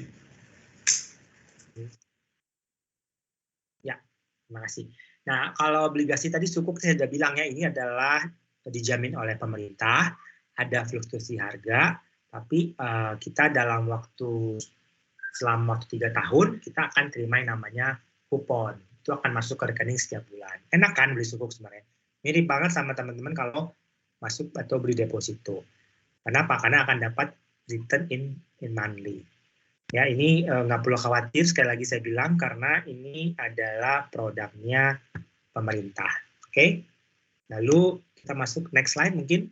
Ya, terima kasih. Nah, kalau obligasi tadi sukuk saya sudah bilang ya, ini adalah dijamin oleh pemerintah, ada fluktuasi harga, tapi kita dalam selama waktu 3 tahun, kita akan terima yang namanya kupon. Itu akan masuk ke rekening setiap bulan. Enak kan beli sukuk sebenarnya? Mirip banget sama teman-teman kalau masuk atau beli deposito. Kenapa? Karena akan dapat return in monthly. Ya, ini nggak perlu khawatir, sekali lagi saya bilang, karena ini adalah produknya pemerintah. Oke? Lalu kita masuk next slide mungkin.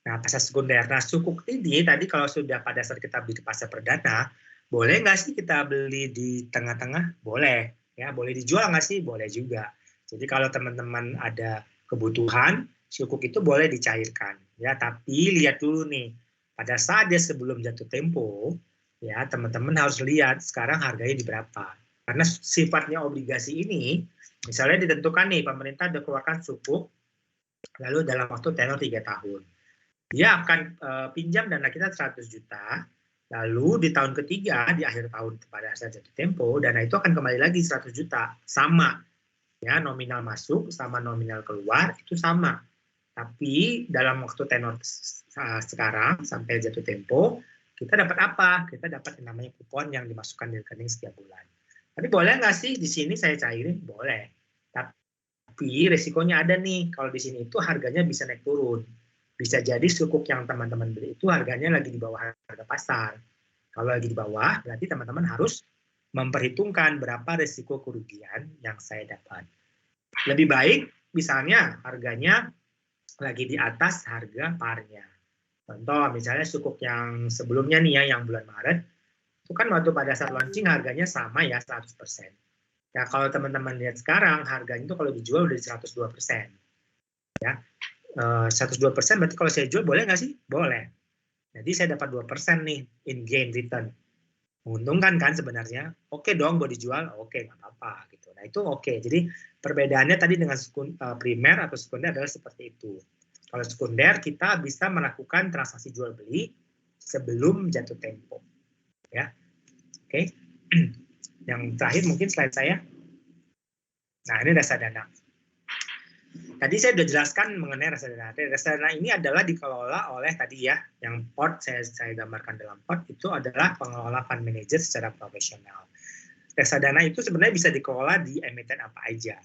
Nah, pasar sekunder. Nah, sukuk ini tadi kalau sudah pada saat kita beli di pasar perdana, boleh nggak sih kita beli di tengah-tengah? Boleh. Ya, boleh dijual nggak sih? Boleh juga. Jadi kalau teman-teman ada kebutuhan, sukuk itu boleh dicairkan. Ya, tapi lihat dulu nih, pada saat dia sebelum jatuh tempo, ya teman-teman harus lihat sekarang harganya di berapa. Karena sifatnya obligasi ini, misalnya ditentukan nih, pemerintah sudah keluarkan sukuk, lalu dalam waktu tenor 3 tahun. Dia akan pinjam dana kita 100 juta, lalu di tahun ketiga, di akhir tahun pada saat jatuh tempo, dana itu akan kembali lagi 100 juta, sama. Ya, nominal masuk sama nominal keluar itu sama. Tapi dalam waktu tenor sekarang sampai jatuh tempo, kita dapat apa? Kita dapat yang namanya kupon yang dimasukkan di rekening setiap bulan. Tapi boleh nggak sih di sini saya cairin? Boleh. Tapi resikonya ada nih, kalau di sini itu harganya bisa naik turun. Bisa jadi sukuk yang teman-teman beli itu harganya lagi di bawah harga pasar. Kalau lagi di bawah, berarti teman-teman harus memperhitungkan berapa resiko kerugian yang saya dapat. Lebih baik misalnya harganya lagi di atas harga parnya. Contoh misalnya sukuk yang sebelumnya nih ya, yang bulan Maret, itu kan waktu pada saat launching harganya sama ya 100%. Ya kalau teman-teman lihat sekarang harganya itu kalau dijual udah di 102%. Ya. 102% berarti kalau saya jual boleh nggak sih? Boleh. Jadi saya dapat 2% nih in gain return. Menguntungkan kan sebenarnya? Oke dong buat dijual, oke nggak apa-apa gitu. Nah itu oke. Jadi perbedaannya tadi dengan primer atau sekunder adalah seperti itu. Kalau sekunder kita bisa melakukan transaksi jual beli sebelum jatuh tempo. Ya, oke. Yang terakhir mungkin slide saya. Nah ini reksadana. Tadi saya sudah jelaskan mengenai reksadana. Reksadana ini adalah dikelola oleh tadi ya, yang port saya gambarkan dalam port itu adalah pengelola fund manager secara profesional. Reksadana itu sebenarnya bisa dikelola di emiten apa aja,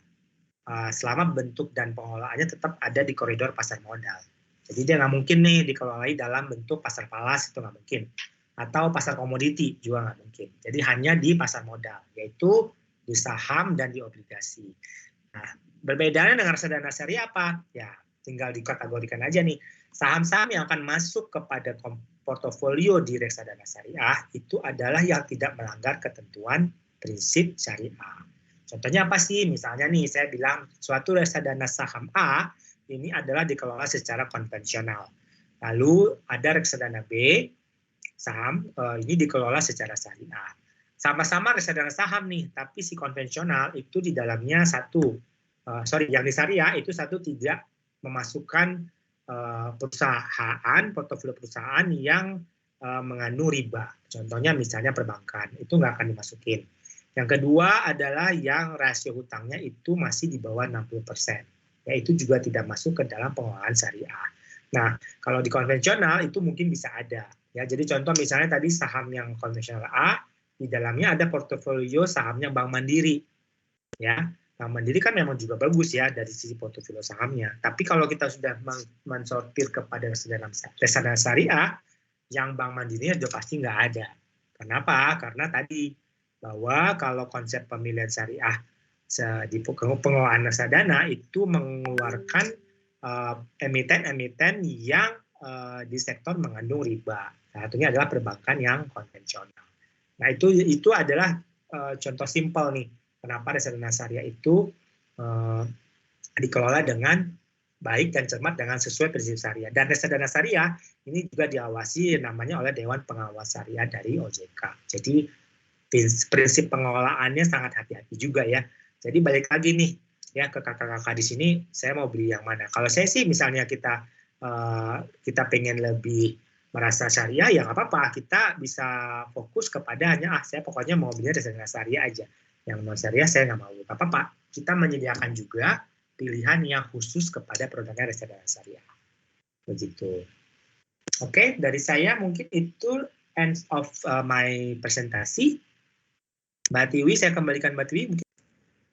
selama bentuk dan pengelolaannya tetap ada di koridor pasar modal. Jadi dia nggak mungkin nih dikelolai dalam bentuk pasar falas, itu nggak mungkin. Atau pasar komoditi juga nggak mungkin. Jadi hanya di pasar modal, yaitu di saham dan di obligasi. Nah, berbedaannya dengan reksadana syariah apa? Ya, tinggal dikategorikan aja nih. Saham-saham yang akan masuk kepada portofolio di reksadana syariah itu adalah yang tidak melanggar ketentuan prinsip syariah. Contohnya apa sih? Misalnya nih, saya bilang suatu reksadana saham A ini adalah dikelola secara konvensional. Lalu ada reksadana B, saham ini dikelola secara syariah. Sama-sama reksadana saham nih, tapi si konvensional itu di dalamnya yang di syariah itu tidak memasukkan portofolio perusahaan yang mengandung riba. Contohnya misalnya perbankan, itu nggak akan dimasukin. Yang kedua adalah yang rasio hutangnya itu masih di bawah 60%. Ya, itu juga tidak masuk ke dalam pengelolaan syariah. Nah, kalau di konvensional itu mungkin bisa ada. Ya, jadi contoh misalnya tadi saham yang konvensional A, di dalamnya ada portofolio sahamnya Bank Mandiri. Ya, Bank Mandiri kan memang juga bagus ya dari sisi portofolio sahamnya. Tapi kalau kita sudah mensortir kepada reksadana syariah, yang Bank Mandirinya sudah pasti nggak ada. Kenapa? Karena tadi bahwa kalau konsep pemilihan syariah di pengelolaan reksadana itu mengeluarkan emiten-emiten yang di sektor mengandung riba. Salah satunya adalah perbankan yang konvensional. Nah itu adalah contoh simpel nih. Kenapa reksadana syariah itu dikelola dengan baik dan cermat dengan sesuai prinsip syariah. Dan reksadana syariah ini juga diawasi namanya oleh Dewan Pengawas Syariah dari OJK. Jadi prinsip pengelolaannya sangat hati-hati juga ya. Jadi balik lagi nih ya ke kakak-kakak di sini, saya mau beli yang mana? Kalau saya sih misalnya kita pengen lebih merasa syariah, ya nggak apa-apa. Kita bisa fokus kepada hanya saya pokoknya mau beli reksadana syariah aja. Yang non syariah saya nggak mau. Nggak apa-apa. Kita menyediakan juga pilihan yang khusus kepada produknya reksadana syariah. Begitu. Oke, dari saya mungkin itu end of my presentasi. Mbak Tiwi, saya kembalikan Mbak Tiwi.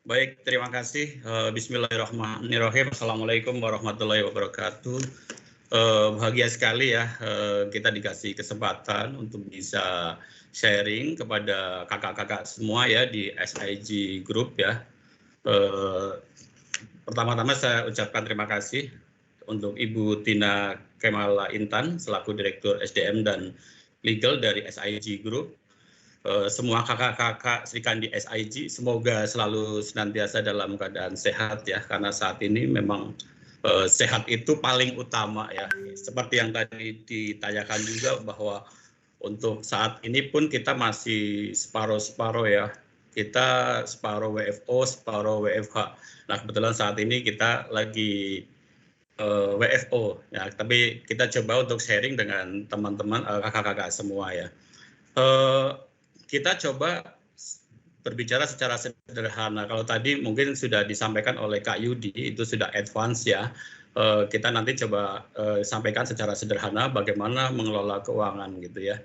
Baik, terima kasih. Bismillahirrahmanirrahim. Assalamualaikum warahmatullahi wabarakatuh. Bahagia sekali ya kita dikasih kesempatan untuk bisa sharing kepada kakak-kakak semua ya di SIG Group ya. Pertama-tama saya ucapkan terima kasih untuk Ibu Tina Kemala Intan selaku Direktur SDM dan Legal dari SIG Group. Semua kakak-kakak Serikan di SIG semoga selalu senantiasa dalam keadaan sehat ya, karena saat ini memang sehat itu paling utama ya. Seperti yang tadi ditanyakan juga bahwa untuk saat ini pun kita masih separuh-separuh ya. Kita separuh WFO, separuh WFH. Nah kebetulan saat ini kita lagi WFO ya, tapi kita coba untuk sharing dengan teman-teman kakak-kakak semua ya. Kita coba berbicara secara sederhana. Kalau tadi mungkin sudah disampaikan oleh Kak Yudi, itu sudah advance ya. Kita nanti coba sampaikan secara sederhana bagaimana mengelola keuangan gitu ya.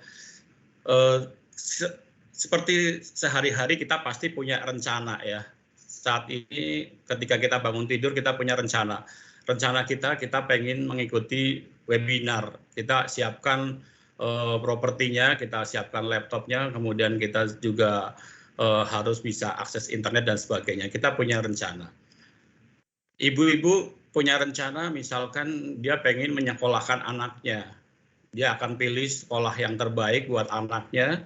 Seperti sehari-hari kita pasti punya rencana ya. Saat ini ketika kita bangun tidur kita punya rencana. Rencana kita pengen mengikuti webinar. Kita siapkan propertinya, kita siapkan laptopnya, kemudian kita juga harus bisa akses internet dan sebagainya. Kita punya rencana. Ibu-ibu punya rencana, misalkan dia pengen menyekolahkan anaknya. Dia akan pilih sekolah yang terbaik buat anaknya.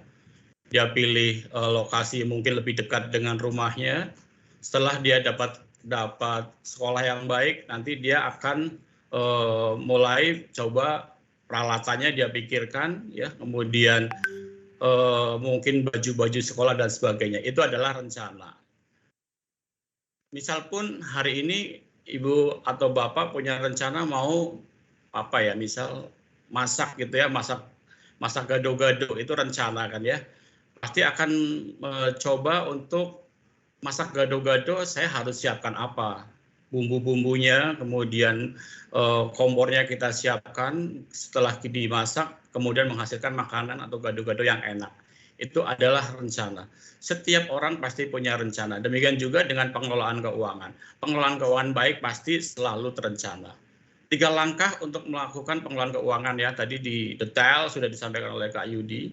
Dia pilih lokasi mungkin lebih dekat dengan rumahnya. Setelah dia dapat sekolah yang baik, nanti dia akan mulai coba peralatannya dia pikirkan, ya. Kemudian mungkin baju-baju sekolah dan sebagainya. Itu adalah rencana. Misal pun hari ini ibu atau bapak punya rencana mau apa ya, misal masak gitu ya, masak gado-gado, itu rencana kan ya. Pasti akan coba untuk masak gado-gado, saya harus siapkan apa, bumbu-bumbunya, kemudian kompornya kita siapkan. Setelah dimasak kemudian menghasilkan makanan atau gado-gado yang enak. Itu adalah rencana. Setiap orang pasti punya rencana. Demikian juga dengan pengelolaan keuangan. Pengelolaan keuangan baik pasti selalu terencana. 3 langkah untuk melakukan pengelolaan keuangan ya, tadi di detail sudah disampaikan oleh Kak Yudi.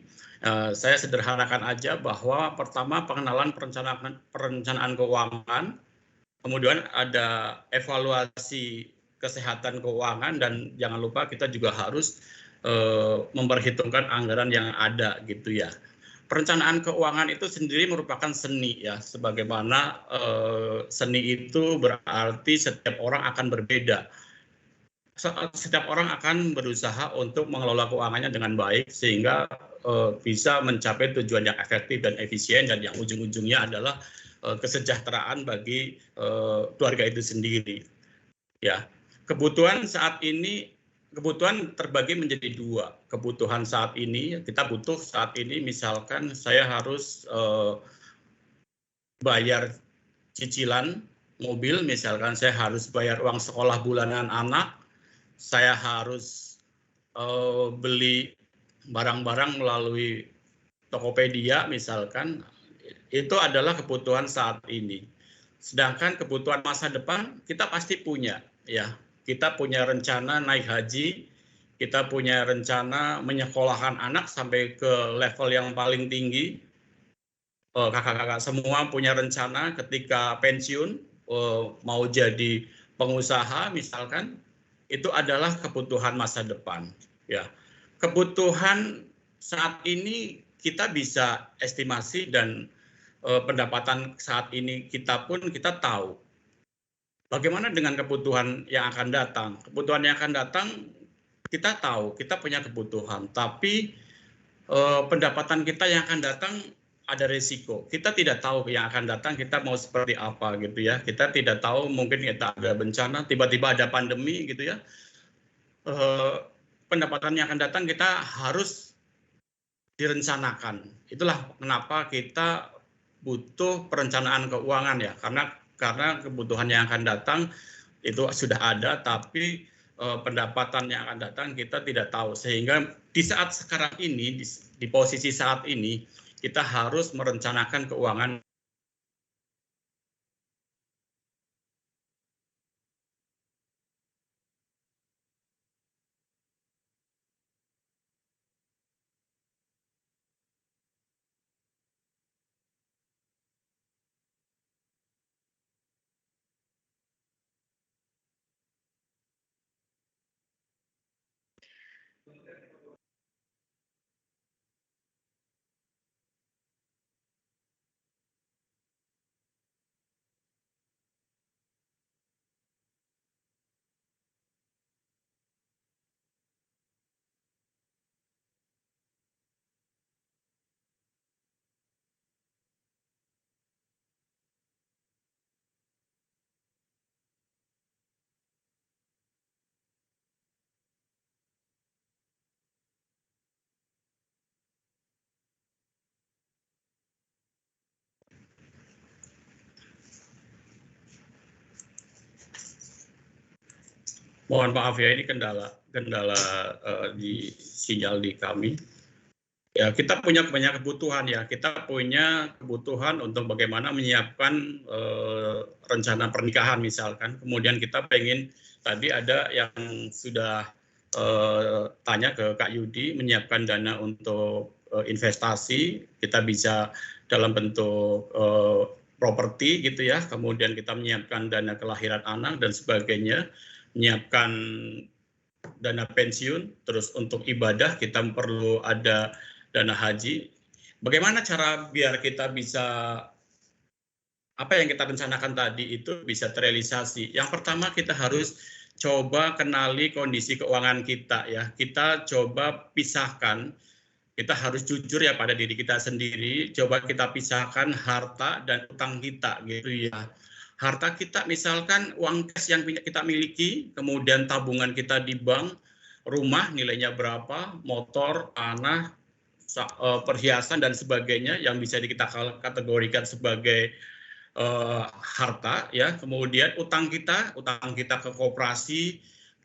Saya sederhanakan aja bahwa pertama pengenalan perencanaan keuangan, kemudian ada evaluasi kesehatan keuangan, dan jangan lupa kita juga harus memperhitungkan anggaran yang ada gitu ya. Perencanaan keuangan itu sendiri merupakan seni ya, sebagaimana seni itu berarti setiap orang akan berbeda. Setiap orang akan berusaha untuk mengelola keuangannya dengan baik sehingga bisa mencapai tujuan yang efektif dan efisien, dan yang ujung-ujungnya adalah kesejahteraan bagi keluarga itu sendiri. Ya, kebutuhan saat ini, kebutuhan terbagi menjadi 2. Kebutuhan saat ini, kita butuh saat ini, misalkan saya harus bayar cicilan mobil, misalkan saya harus bayar uang sekolah bulanan anak, saya harus beli barang-barang melalui Tokopedia misalkan, itu adalah kebutuhan saat ini. Sedangkan kebutuhan masa depan kita pasti punya ya. Kita punya rencana naik haji, kita punya rencana menyekolahkan anak sampai ke level yang paling tinggi. Kakak-kakak semua punya rencana ketika pensiun mau jadi pengusaha misalkan. Itu adalah kebutuhan masa depan ya. Kebutuhan saat ini kita bisa estimasi, dan pendapatan saat ini kita pun kita tahu. Bagaimana dengan kebutuhan yang akan datang? Kebutuhan yang akan datang kita tahu, kita punya kebutuhan, tapi pendapatan kita yang akan datang ada risiko. Kita tidak tahu yang akan datang kita mau seperti apa gitu ya. Kita tidak tahu, mungkin kita ada bencana, tiba-tiba ada pandemi gitu ya. Pendapatan yang akan datang kita harus direncanakan. Itulah kenapa kita butuh perencanaan keuangan ya, karena kebutuhan yang akan datang itu sudah ada, tapi pendapatan yang akan datang kita tidak tahu. Sehingga di saat sekarang ini, di posisi saat ini, kita harus merencanakan keuangan. Mohon maaf ya, ini kendala di sinyal di kami. Ya, kita punya banyak kebutuhan ya. Kita punya kebutuhan untuk bagaimana menyiapkan rencana pernikahan misalkan. Kemudian kita pengen, tadi ada yang sudah tanya ke Kak Yudi, menyiapkan dana untuk investasi. Kita bisa dalam bentuk properti gitu ya. Kemudian kita menyiapkan dana kelahiran anak dan sebagainya. Menyiapkan dana pensiun, terus untuk ibadah kita perlu ada dana haji. Bagaimana cara biar kita bisa, apa yang kita rencanakan tadi itu bisa terrealisasi? Yang pertama kita harus coba kenali kondisi keuangan kita ya. Kita coba pisahkan, kita harus jujur ya pada diri kita sendiri, coba kita pisahkan harta dan utang kita gitu ya. Harta kita misalkan uang cash yang kita miliki, kemudian tabungan kita di bank, rumah nilainya berapa, motor, tanah, perhiasan dan sebagainya yang bisa kita kategorikan sebagai harta ya. Kemudian utang kita ke koperasi,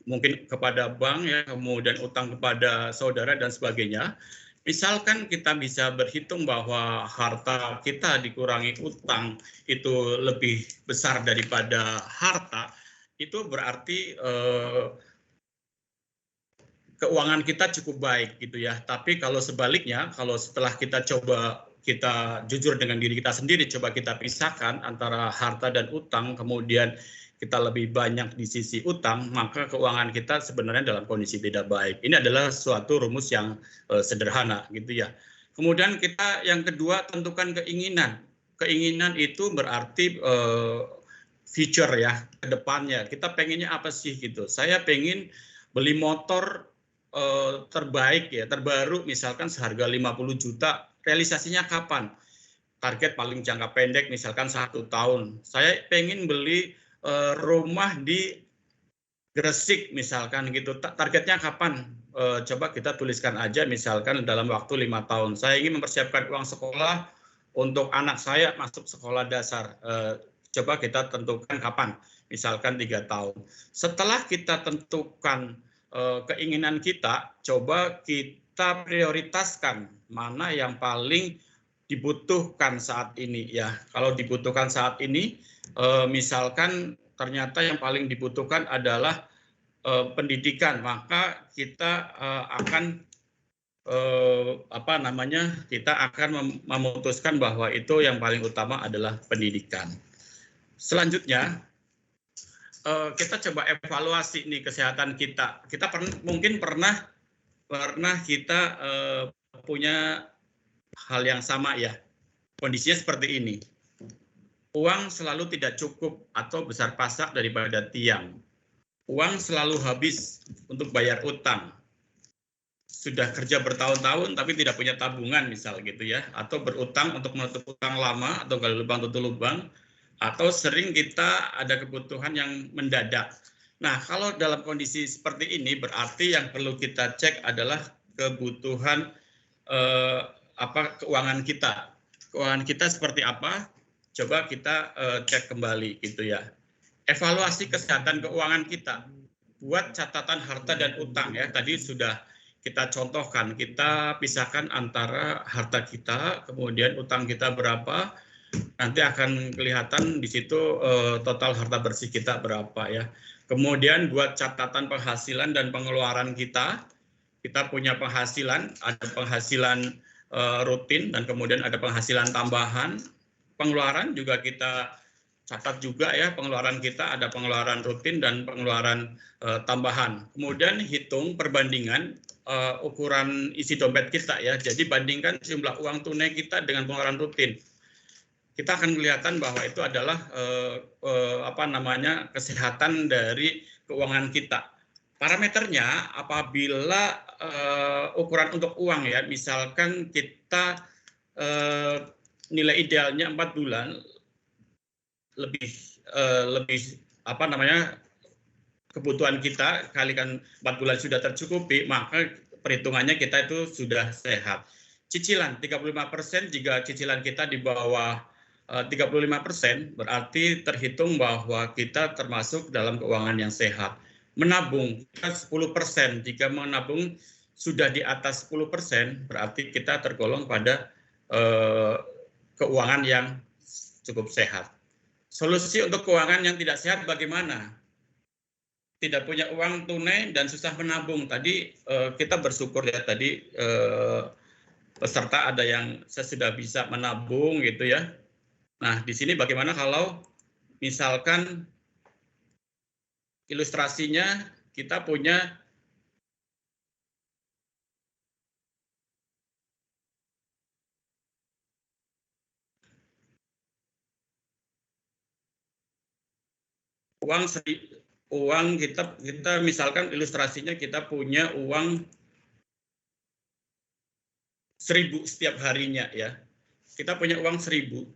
mungkin kepada bank ya, kemudian utang kepada saudara dan sebagainya. Misalkan kita bisa berhitung bahwa harta kita dikurangi utang itu lebih besar daripada harta, itu berarti keuangan kita cukup baik gitu ya. Tapi kalau sebaliknya, kalau setelah kita jujur dengan diri kita sendiri, coba kita pisahkan antara harta dan utang, kemudian kita lebih banyak di sisi utang, maka keuangan kita sebenarnya dalam kondisi tidak baik. Ini adalah suatu rumus yang sederhana gitu ya. Kemudian kita yang kedua tentukan keinginan. Keinginan itu berarti future ya, ke depannya. Kita pengennya apa sih gitu. Saya pengen beli motor terbaik ya, terbaru misalkan seharga 50 juta. Realisasinya kapan? Target paling jangka pendek misalkan 1 tahun. Saya pengen beli rumah di Gresik misalkan gitu. Targetnya kapan? Coba kita tuliskan aja misalkan dalam waktu 5 tahun. Saya ingin mempersiapkan uang sekolah untuk anak saya masuk sekolah dasar. Coba kita tentukan kapan? Misalkan 3 tahun. Setelah kita tentukan keinginan kita, coba kita prioritaskan mana yang paling dibutuhkan saat ini ya. Kalau dibutuhkan saat ini, misalkan ternyata yang paling dibutuhkan adalah pendidikan, maka kita akan kita akan memutuskan bahwa itu yang paling utama adalah pendidikan. Selanjutnya kita coba evaluasi nih kesehatan kita. Kita mungkin pernah kita punya hal yang sama ya. Kondisinya seperti ini. Uang selalu tidak cukup atau besar pasak daripada tiang. Uang selalu habis untuk bayar utang. Sudah kerja bertahun-tahun tapi tidak punya tabungan misal gitu ya. Atau berutang untuk menutup utang lama atau gali lubang tutup lubang. Atau sering kita ada kebutuhan yang mendadak. Nah, kalau dalam kondisi seperti ini berarti yang perlu kita cek adalah kebutuhan keuangan kita. Keuangan kita seperti apa? Coba kita cek kembali gitu ya. Evaluasi kesehatan keuangan kita. Buat catatan harta dan utang ya. Tadi sudah kita contohkan, kita pisahkan antara harta kita, kemudian utang kita berapa. Nanti akan kelihatan di situ total harta bersih kita berapa ya. Kemudian buat catatan penghasilan dan pengeluaran kita. Kita punya penghasilan, ada penghasilan rutin dan kemudian ada penghasilan tambahan. Pengeluaran juga kita catat juga ya, pengeluaran kita ada pengeluaran rutin dan pengeluaran tambahan. Kemudian hitung perbandingan ukuran isi dompet kita ya. Jadi bandingkan jumlah uang tunai kita dengan pengeluaran rutin. Kita akan kelihatan bahwa itu adalah kesehatan dari keuangan kita. Parameternya apabila ukuran untuk uang ya, misalkan kita nilai idealnya 4 bulan lebih kebutuhan kita kalikan 4 bulan sudah tercukupi, maka perhitungannya kita itu sudah sehat. Cicilan 35%, jika cicilan kita di bawah 35%, berarti terhitung bahwa kita termasuk dalam keuangan yang sehat. menabung 10%. Jika menabung sudah di atas 10%, berarti kita tergolong pada keuangan yang cukup sehat. Solusi untuk keuangan yang tidak sehat bagaimana? Tidak punya uang tunai dan susah menabung. Tadi kita bersyukur ya, tadi peserta ada yang sudah bisa menabung gitu ya. Nah, di sini bagaimana kalau misalkan ilustrasinya kita punya uang kita misalkan ilustrasinya kita punya uang 1.000 setiap harinya ya. Kita punya uang 1.000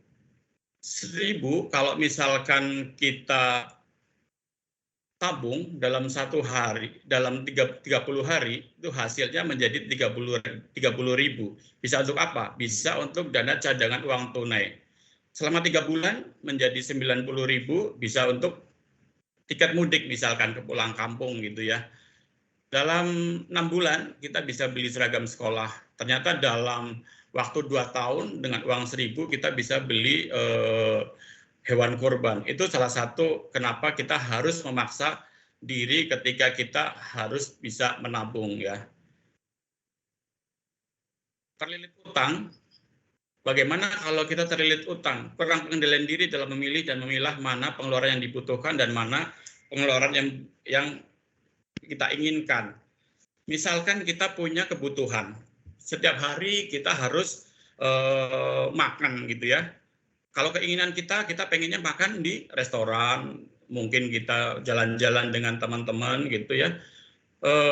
kalau misalkan kita tabung dalam 1 hari, dalam 30 hari, itu hasilnya menjadi 30.000. Bisa untuk apa? Bisa untuk dana cadangan uang tunai. Selama 3 bulan menjadi 90.000, bisa untuk tiket mudik misalkan ke pulang kampung gitu ya. Dalam 6 bulan kita bisa beli seragam sekolah. Ternyata dalam waktu 2 tahun dengan uang 1.000 kita bisa beli hewan kurban. Itu salah satu kenapa kita harus memaksa diri ketika kita harus bisa menabung ya. Terlilit utang, bagaimana kalau kita terlilit utang? Kurang pengendalian diri dalam memilih dan memilah mana pengeluaran yang dibutuhkan dan mana pengeluaran yang kita inginkan. Misalkan kita punya kebutuhan, setiap hari kita harus makan gitu ya. Kalau keinginan kita pengennya makan di restoran, mungkin kita jalan-jalan dengan teman-teman gitu ya.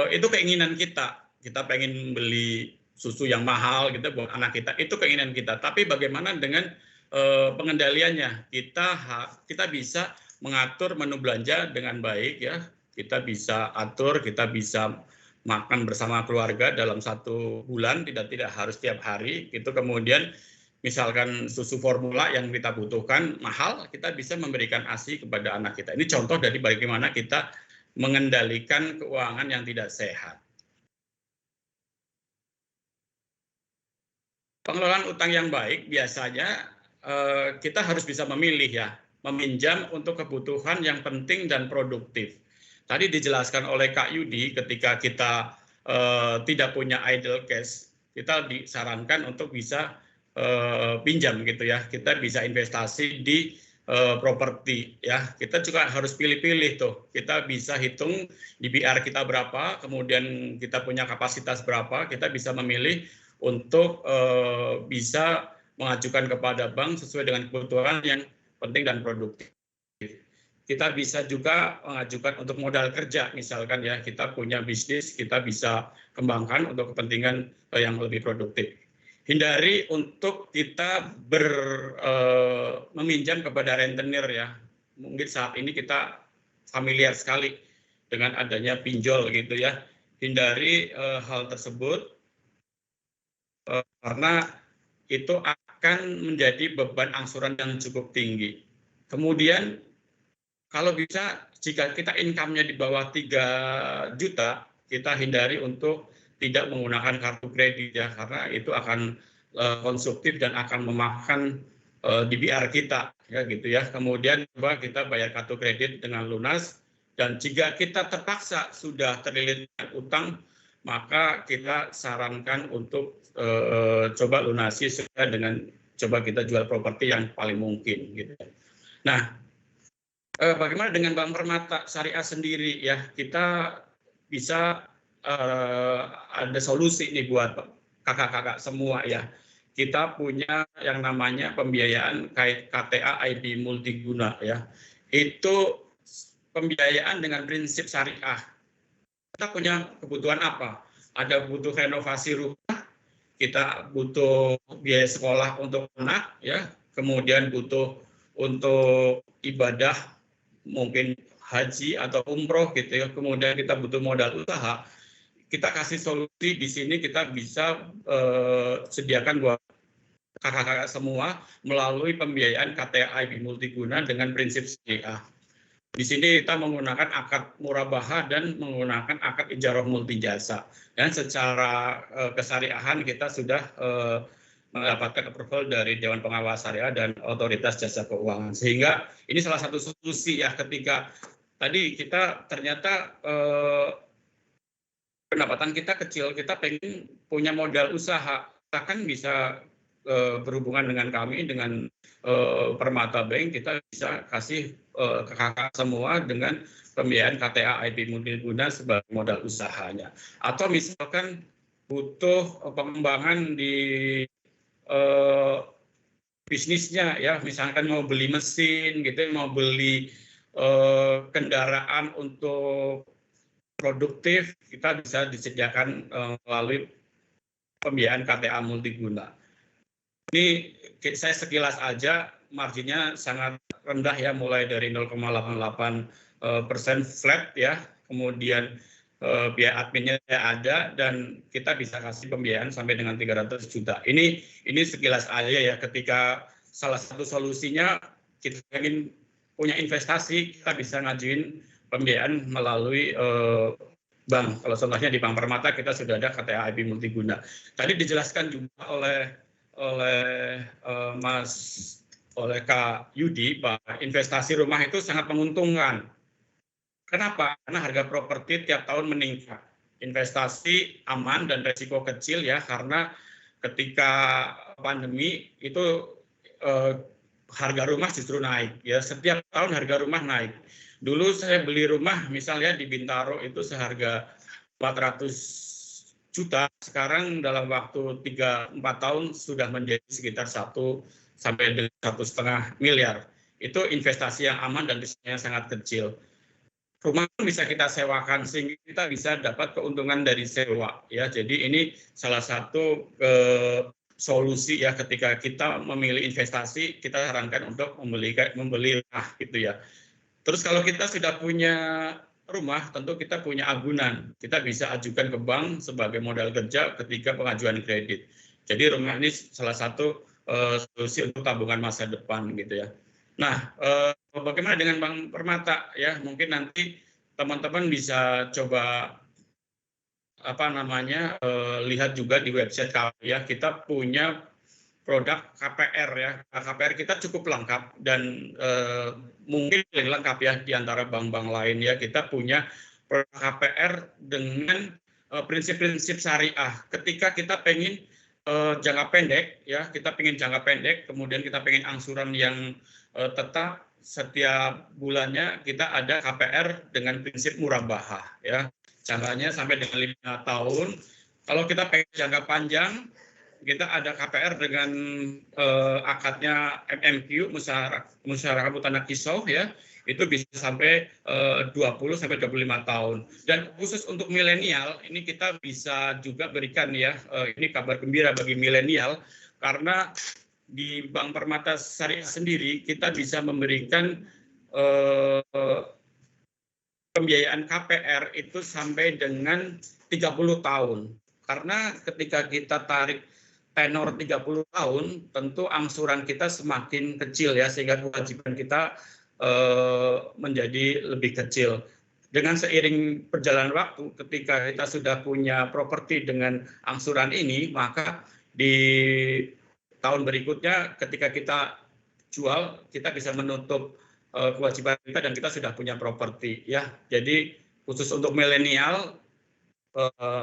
Itu keinginan kita pengen beli susu yang mahal gitu buat anak kita, itu keinginan kita. Tapi bagaimana dengan pengendaliannya? Kita bisa mengatur menu belanja dengan baik ya. Kita bisa atur, kita bisa makan bersama keluarga dalam 1 bulan, tidak harus tiap hari. Itu kemudian misalkan susu formula yang kita butuhkan mahal, kita bisa memberikan ASI kepada anak kita. Ini contoh dari bagaimana kita mengendalikan keuangan yang tidak sehat. Pengelolaan utang yang baik biasanya kita harus bisa memilih ya, meminjam untuk kebutuhan yang penting dan produktif. Tadi dijelaskan oleh Kak Yudi, ketika kita tidak punya idle cash, kita disarankan untuk bisa pinjam gitu ya. Kita bisa investasi di properti ya. Kita juga harus pilih-pilih tuh. Kita bisa hitung di BR kita berapa, kemudian kita punya kapasitas berapa, kita bisa memilih untuk bisa mengajukan kepada bank sesuai dengan kebutuhan yang penting dan produktif. Kita bisa juga mengajukan untuk modal kerja, misalkan ya, kita punya bisnis, kita bisa kembangkan untuk kepentingan yang lebih produktif. Hindari untuk kita meminjam kepada rentenir ya. Mungkin saat ini kita familiar sekali dengan adanya pinjol gitu ya. Hindari hal tersebut karena itu akan menjadi beban angsuran yang cukup tinggi. Kemudian kalau bisa, jika kita income-nya di bawah 3 juta, kita hindari untuk tidak menggunakan kartu kredit ya, karena itu akan konsumtif dan akan memakan DBR kita ya gitu ya. Kemudian coba kita bayar kartu kredit dengan lunas, dan jika kita terpaksa sudah terlilit utang, maka kita sarankan untuk coba lunasi dengan coba kita jual properti yang paling mungkin gitu. Nah, bagaimana dengan Bank Permata Syariah sendiri ya, kita bisa ada solusi nih buat kakak-kakak semua ya. Kita punya yang namanya pembiayaan KTA IB multiguna ya. Itu pembiayaan dengan prinsip syariah. Kita punya kebutuhan apa? Ada butuh renovasi rumah, kita butuh biaya sekolah untuk anak ya, kemudian butuh untuk ibadah mungkin haji atau umroh gitu ya, kemudian kita butuh modal usaha, kita kasih solusi di sini. Kita bisa sediakan buat kakak-kakak semua melalui pembiayaan KTA IB multiguna dengan prinsip syariah. Di sini kita menggunakan akad murabahah dan menggunakan akad ijarah multi jasa. Dan secara kesyariahan kita sudah mendapatkan approval dari Dewan Pengawas Syariah dan Otoritas Jasa Keuangan. Sehingga ini salah satu solusi ya ketika tadi kita ternyata pendapatan kita kecil, kita pengen punya modal usaha, kita kan bisa berhubungan dengan kami, dengan Permata Bank, kita bisa kasih ke kakak semua dengan pembiayaan KTA IP multiguna sebagai modal usahanya. Atau misalkan butuh pengembangan di bisnisnya ya, misalkan mau beli mesin gitu, mau beli kendaraan untuk produktif, kita bisa disediakan melalui pembiayaan KTA multiguna. Ini saya sekilas aja, marginnya sangat rendah ya, mulai dari 0,88% flat ya, kemudian biaya adminnya ada, dan kita bisa kasih pembiayaan sampai dengan 300 juta. Ini sekilas aja ya, ketika salah satu solusinya kita ingin punya investasi, kita bisa ngajuin pembiayaan melalui bank. Kalau contohnya di Bank Permata kita sudah ada KTA IP multiguna. Tadi dijelaskan juga oleh Kak Yudi bahwa investasi rumah itu sangat menguntungkan. Kenapa? Karena harga properti tiap tahun meningkat. Investasi aman dan resiko kecil ya, karena ketika pandemi itu harga rumah justru naik ya, setiap tahun harga rumah naik. Dulu saya beli rumah misalnya di Bintaro itu seharga 400 juta, sekarang dalam waktu 3-4 tahun sudah menjadi sekitar 1 sampai dengan 1,5 miliar. Itu investasi yang aman dan risikonya sangat kecil. Rumah pun bisa kita sewakan sehingga kita bisa dapat keuntungan dari sewa ya. Jadi ini salah satu solusi ya, ketika kita memilih investasi, kita sarankan untuk membeli rumah gitu ya. Terus kalau kita sudah punya rumah, tentu kita punya agunan. Kita bisa ajukan ke bank sebagai modal kerja ketika pengajuan kredit. Jadi rumah ini salah satu solusi untuk tabungan masa depan gitu ya. Nah, bagaimana dengan Bank Permata ya? Mungkin nanti teman-teman bisa coba lihat juga di website kami ya. Kita punya produk KPR ya. KPR kita cukup lengkap dan mungkin lengkap ya di antara bank-bank lain ya. Kita punya produk KPR dengan prinsip-prinsip syariah. Ketika kita pengen jangka pendek ya, kita pengen jangka pendek, kemudian kita pengen angsuran yang tetap setiap bulannya, kita ada KPR dengan prinsip murabahah ya. Jangkanya sampai dengan 5 tahun. Kalau kita pengen jangka panjang, kita ada KPR dengan akadnya MMQ, musyawarah mutanah kisah ya, itu bisa sampai 20 sampai 25 tahun. Dan khusus untuk milenial, ini kita bisa juga berikan ya, ini kabar gembira bagi milenial, karena di Bank Permata Syariah sendiri kita bisa memberikan pembiayaan KPR itu sampai dengan 30 tahun. Karena ketika kita tarik tenor 30 tahun, tentu angsuran kita semakin kecil ya, sehingga kewajiban kita menjadi lebih kecil. Dengan seiring perjalanan waktu, ketika kita sudah punya properti dengan angsuran ini, maka di tahun berikutnya ketika kita jual, kita bisa menutup kewajiban kita dan kita sudah punya properti ya. Jadi khusus untuk milenial,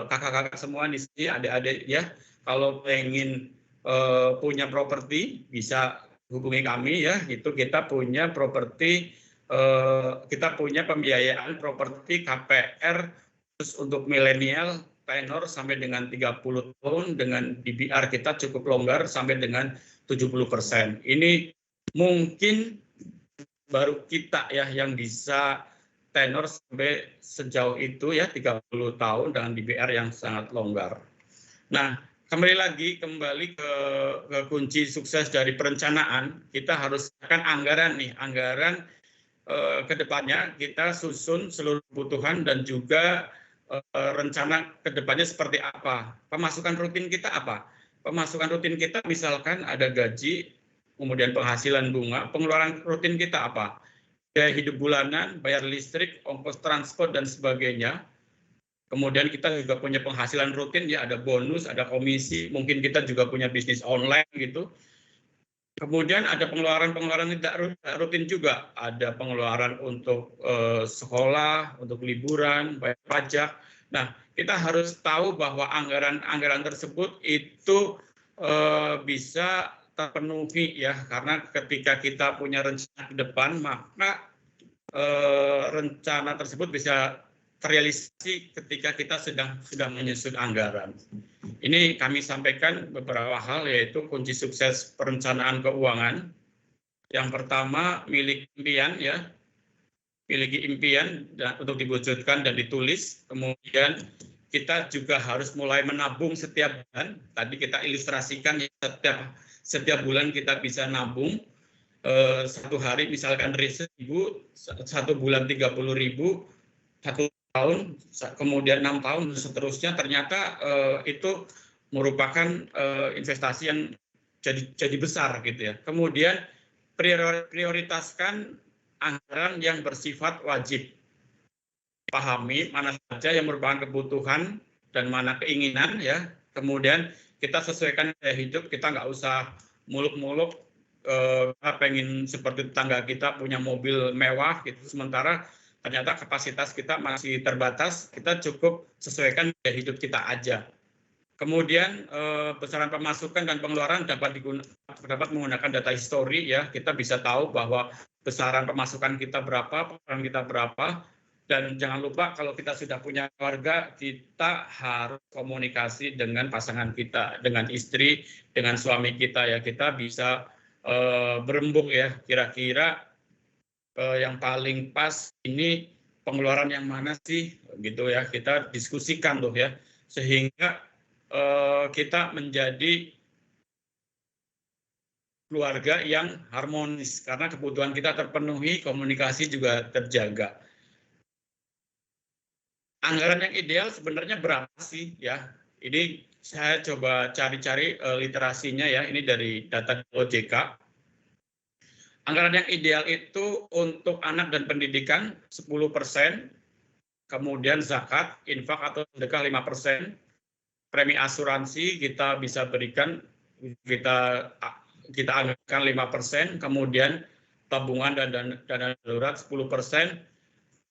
kakak-kakak semua di sini, adik-adik ya, kalau pengen punya properti bisa hubungi kami ya. Itu kita punya properti, kita punya pembiayaan properti KPR khusus untuk milenial, tenor sampai dengan 30 tahun dengan DBR kita cukup longgar sampai dengan 70%. Ini mungkin baru kita ya yang bisa tenor sampai sejauh itu ya, 30 tahun dengan DBR yang sangat longgar. Nah, kembali ke kunci sukses dari perencanaan, kita harus akan anggaran nih, anggaran ke depannya kita susun seluruh kebutuhan dan juga rencana ke depannya seperti apa. Pemasukan rutin kita apa? Pemasukan rutin kita misalkan ada gaji, kemudian penghasilan bunga, pengeluaran rutin kita apa? biaya hidup bulanan, bayar listrik, ongkos transport dan sebagainya. Kemudian kita juga punya penghasilan rutin, ya ada bonus, ada komisi, mungkin kita juga punya bisnis online gitu. Kemudian ada pengeluaran-pengeluaran tidak rutin juga, ada pengeluaran untuk sekolah, untuk liburan, bayar pajak. Nah, kita harus tahu bahwa anggaran tersebut itu bisa terpenuhi ya, karena ketika kita punya rencana ke depan, maka rencana tersebut bisa terrealisasi ketika kita sudah menyusun anggaran. Ini kami sampaikan beberapa hal, yaitu kunci sukses perencanaan keuangan. Yang pertama, miliki impian ya, miliki impian untuk diwujudkan dan ditulis. Kemudian kita juga harus mulai menabung setiap bulan. Tadi kita ilustrasikan ya, setiap bulan kita bisa nabung. Satu hari misalkan 1.000, satu bulan 30.000, satu tahun, kemudian 6 tahun dan seterusnya. Ternyata itu merupakan investasi yang jadi besar gitu ya. Kemudian prioritaskan anggaran yang bersifat wajib. Pahami mana saja yang merupakan kebutuhan dan mana keinginan ya. Kemudian kita sesuaikan gaya hidup, kita nggak usah muluk-muluk pengen seperti tetangga kita punya mobil mewah gitu, sementara ternyata kapasitas kita masih terbatas. Kita cukup sesuaikan gaya hidup kita aja. Kemudian besaran pemasukan dan pengeluaran dapat menggunakan data histori ya. Kita bisa tahu bahwa besaran pemasukan kita berapa, pengeluaran kita berapa. Dan jangan lupa kalau kita sudah punya keluarga, kita harus komunikasi dengan pasangan kita, dengan istri, dengan suami kita ya. Kita bisa berembuk ya, kira-kira yang paling pas ini pengeluaran yang mana sih gitu ya. Kita diskusikan tuh ya, sehingga kita menjadi keluarga yang harmonis karena kebutuhan kita terpenuhi, komunikasi juga terjaga. Anggaran yang ideal sebenarnya berapa sih ya? Ini saya coba cari-cari literasinya ya, ini dari data OJK. Anggaran yang ideal itu untuk anak dan pendidikan 10%, kemudian zakat, infak atau sedekah 5%, premi asuransi kita bisa berikan, kita anggarkan 5%, kemudian tabungan dan dana darurat 10%,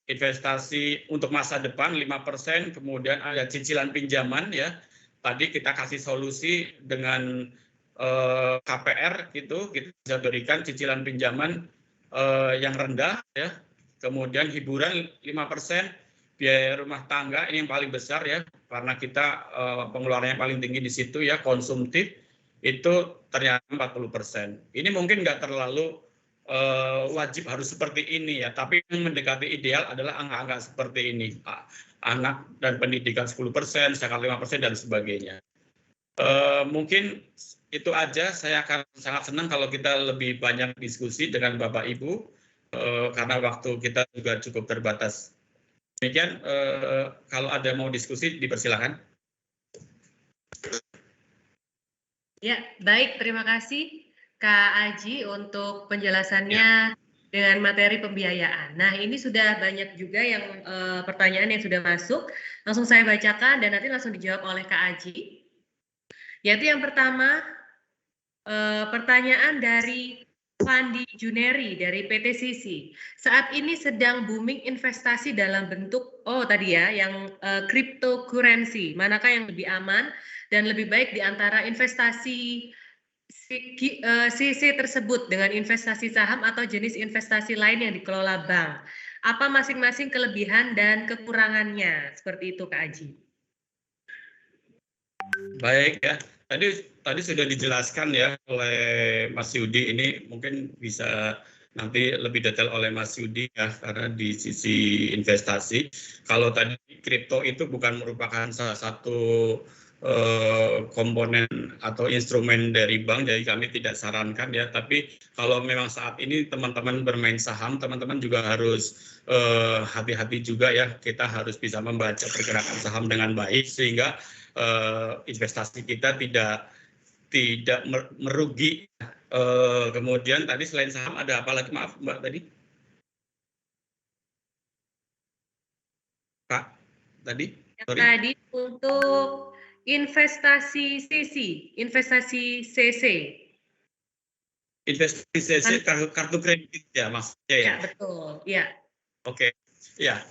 investasi untuk masa depan 5%, kemudian ada cicilan pinjaman ya. Tadi kita kasih solusi dengan KPR gitu, kita bisa berikan cicilan pinjaman yang rendah ya. Kemudian hiburan 5%, biaya rumah tangga ini yang paling besar ya, karena kita pengeluaran yang paling tinggi di situ ya, konsumtif itu ternyata 40%. Ini mungkin nggak terlalu wajib harus seperti ini ya, tapi yang mendekati ideal adalah angka-angka seperti ini. Anak dan pendidikan 10%, zakat 5% dan sebagainya. Mungkin itu aja. Saya akan sangat senang kalau kita lebih banyak diskusi dengan Bapak Ibu, karena waktu kita juga cukup terbatas. Demikian, kalau ada mau diskusi dipersilakan. Ya, baik, terima kasih Kak Aji untuk penjelasannya dengan materi pembiayaan. Nah, ini sudah banyak juga yang pertanyaan yang sudah masuk. Langsung saya bacakan dan nanti langsung dijawab oleh Kak Aji. Yaitu yang pertama, pertanyaan dari Fandi Juneri dari PT Sisi. Saat ini sedang booming investasi dalam bentuk, yang cryptocurrency. Manakah yang lebih aman dan lebih baik di antara investasi sisi tersebut dengan investasi saham atau jenis investasi lain yang dikelola bank? Apa masing-masing kelebihan dan kekurangannya? Seperti itu, Kak Aji. Baik ya, tadi sudah dijelaskan ya oleh Mas Yudi. Ini mungkin bisa nanti lebih detail oleh Mas Yudi ya, karena di sisi investasi, kalau tadi kripto itu bukan merupakan salah satu komponen atau instrumen dari bank, jadi kami tidak sarankan ya. Tapi kalau memang saat ini teman-teman bermain saham, teman-teman juga harus hati-hati juga ya. Kita harus bisa membaca pergerakan saham dengan baik sehingga investasi kita tidak merugi. Kemudian tadi selain saham ada apa lagi, maaf Mbak tadi? Kak, tadi? Sorry. Tadi untuk investasi investasi CC. Investasi CC kartu kredit ya maksudnya ya? Ya, betul. Ya. Oke. Ya,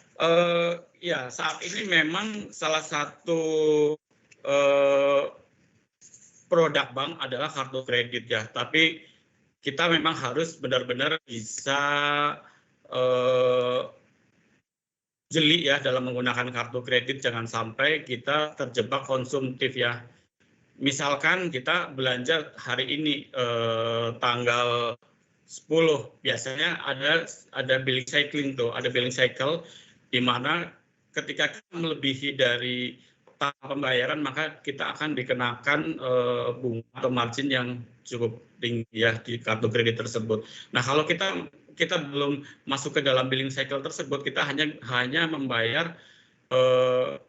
ya saat ini memang salah satu produk bank adalah kartu kredit ya, tapi kita memang harus benar-benar bisa jeli ya dalam menggunakan kartu kredit, jangan sampai kita terjebak konsumtif ya. Misalkan kita belanja hari ini tanggal 10, biasanya ada billing cycling tuh, ada billing cycle di mana ketika kita melebihi dari tahap pembayaran maka kita akan dikenakan bunga atau margin yang cukup tinggi ya di kartu kredit tersebut. Nah, kalau kita belum masuk ke dalam billing cycle tersebut, kita hanya membayar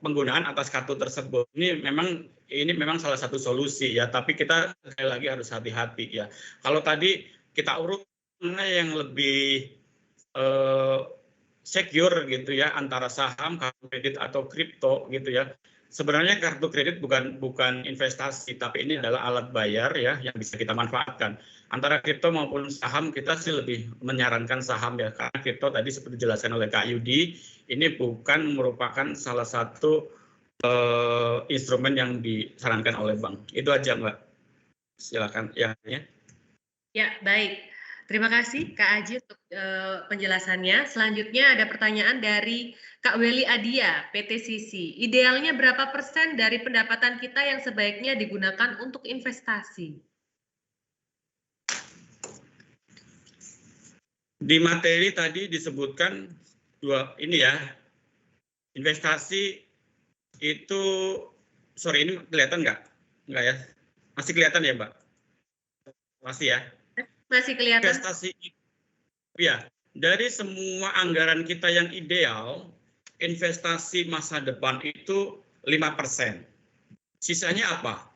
penggunaan atas kartu tersebut. Ini memang salah satu solusi ya, tapi kita sekali lagi harus hati-hati ya. Kalau tadi kita urut mana yang lebih secure gitu ya, antara saham, kartu kredit atau kripto gitu ya. Sebenarnya kartu kredit bukan investasi, tapi ini adalah alat bayar ya yang bisa kita manfaatkan. Antara kripto maupun saham, kita sih lebih menyarankan saham ya, karena kripto tadi seperti dijelaskan oleh Kak Yudi, ini bukan merupakan salah satu instrumen yang disarankan oleh bank. Itu aja Mbak. Silakan ya. Ya, baik. Terima kasih Kak Aji untuk penjelasannya. Selanjutnya ada pertanyaan dari Kak Weli Adia, PT Sisi. Idealnya berapa persen dari pendapatan kita yang sebaiknya digunakan untuk investasi? Di materi tadi disebutkan ini ya, investasi itu, sorry ini kelihatan nggak? Nggak ya? Masih kelihatan ya Mbak? Masih ya? Masih kelihatan. Investasi, ya, dari semua anggaran kita yang ideal, investasi masa depan itu 5%. Sisanya apa?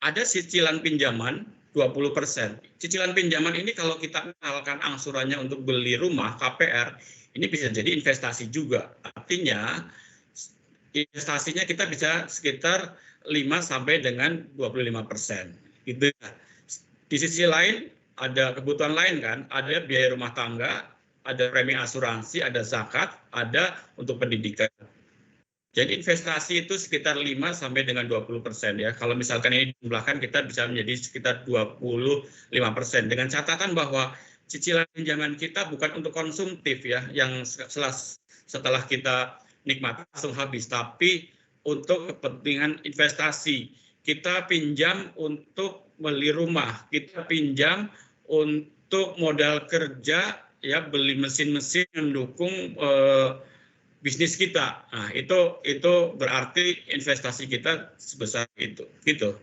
Ada cicilan pinjaman 20%. Cicilan pinjaman ini kalau kita misalkan angsurannya untuk beli rumah, KPR, ini bisa jadi investasi juga. Artinya, investasinya kita bisa sekitar 5 sampai dengan 25%. Gitu. Di sisi lain, ada kebutuhan lain kan, ada biaya rumah tangga, ada premi asuransi, ada zakat, ada untuk pendidikan. Jadi investasi itu sekitar 5 sampai dengan 20% ya. Kalau misalkan ini dijumlahkan kita bisa menjadi sekitar 25%. Dengan catatan bahwa cicilan pinjaman kita bukan untuk konsumtif ya, yang setelah kita nikmati langsung habis, tapi untuk kepentingan investasi. Kita pinjam untuk beli rumah, kita pinjam untuk modal kerja, ya beli mesin-mesin mendukung bisnis kita. Nah, itu berarti investasi kita sebesar itu. Gitu.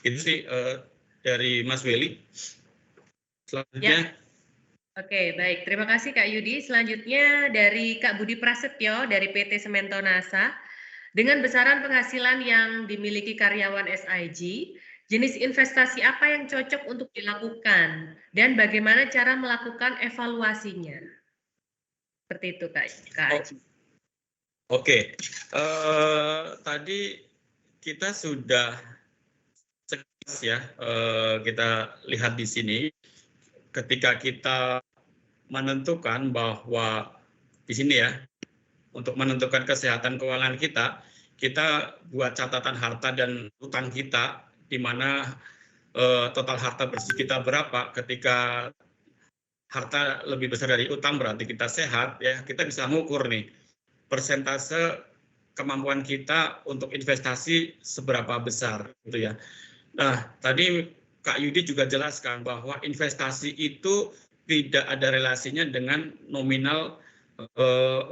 Itu sih dari Mas Weli. Selanjutnya. Ya. Oke, baik. Terima kasih Kak Yudi. Selanjutnya dari Kak Budi Prasetyo dari PT Semento NASA. Dengan besaran penghasilan yang dimiliki karyawan SIG, jenis investasi apa yang cocok untuk dilakukan dan bagaimana cara melakukan evaluasinya? Seperti itu Kak. Oke. Tadi kita sudah sekilas ya, kita lihat di sini ketika kita menentukan bahwa di sini ya, untuk menentukan kesehatan keuangan kita buat catatan harta dan utang kita, di mana total harta bersih kita berapa. Ketika harta lebih besar dari utang berarti kita sehat ya, kita bisa mengukur nih persentase kemampuan kita untuk investasi seberapa besar gitu ya. Nah, tadi Kak Yudi juga jelaskan bahwa investasi itu tidak ada relasinya dengan nominal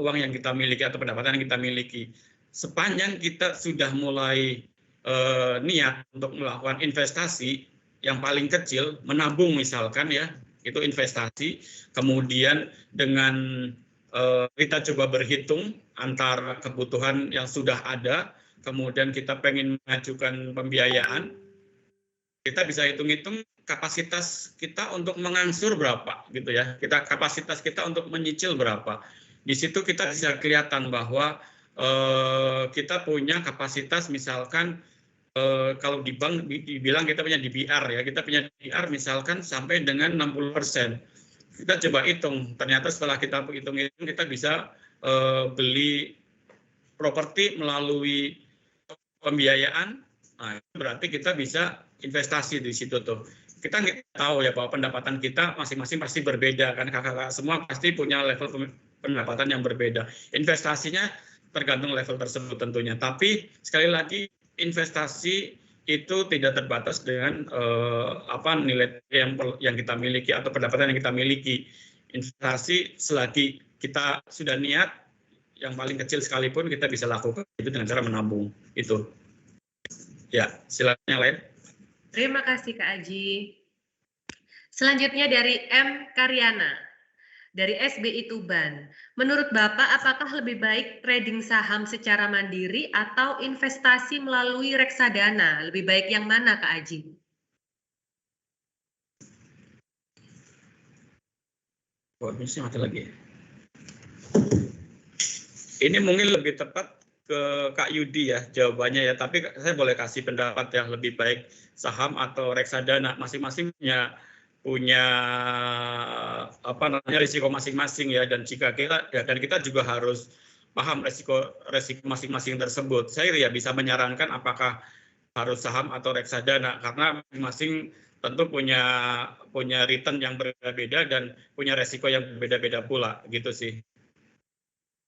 uang yang kita miliki atau pendapatan yang kita miliki. Sepanjang kita sudah mulai niat untuk melakukan investasi yang paling kecil, menabung misalkan ya, itu investasi. Kemudian dengan kita coba berhitung antara kebutuhan yang sudah ada, kemudian kita pengen mengajukan pembiayaan, kita bisa hitung-hitung kapasitas kita untuk mengangsur berapa gitu ya. Kapasitas kita untuk menyicil berapa. Di situ kita bisa kelihatan bahwa kita punya kapasitas, misalkan kalau di bank dibilang kita punya DBR ya, kita punya DBR misalkan sampai dengan 60%. Kita coba hitung, ternyata setelah kita hitung kita bisa beli properti melalui pembiayaan. Nah, itu berarti kita bisa investasi di situ tuh. Kita nggak tahu ya bahwa pendapatan kita masing-masing pasti berbeda kan, kakak-kakak semua pasti punya level pendapatan yang berbeda. Investasinya tergantung level tersebut tentunya. Tapi sekali lagi investasi itu tidak terbatas dengan nilai yang kita miliki atau pendapatan yang kita miliki. Investasi selagi kita sudah niat, yang paling kecil sekalipun kita bisa lakukan itu dengan cara menabung itu. Ya, silakan yang lain. Terima kasih Kak Aji. Selanjutnya dari M. Karyana, dari SBI Tuban. Menurut Bapak, apakah lebih baik trading saham secara mandiri atau investasi melalui reksadana? Lebih baik yang mana Kak Aji? Ini mati lagi. Ini mungkin lebih tepat ke Kak Yudi ya jawabannya ya, tapi saya boleh kasih pendapat yang lebih baik saham atau reksadana, masing-masing punya risiko masing-masing ya, dan kita juga harus paham risiko masing-masing tersebut. Saya ya bisa menyarankan apakah harus saham atau reksadana karena masing-masing tentu punya return yang berbeda dan punya risiko yang berbeda-beda pula, gitu sih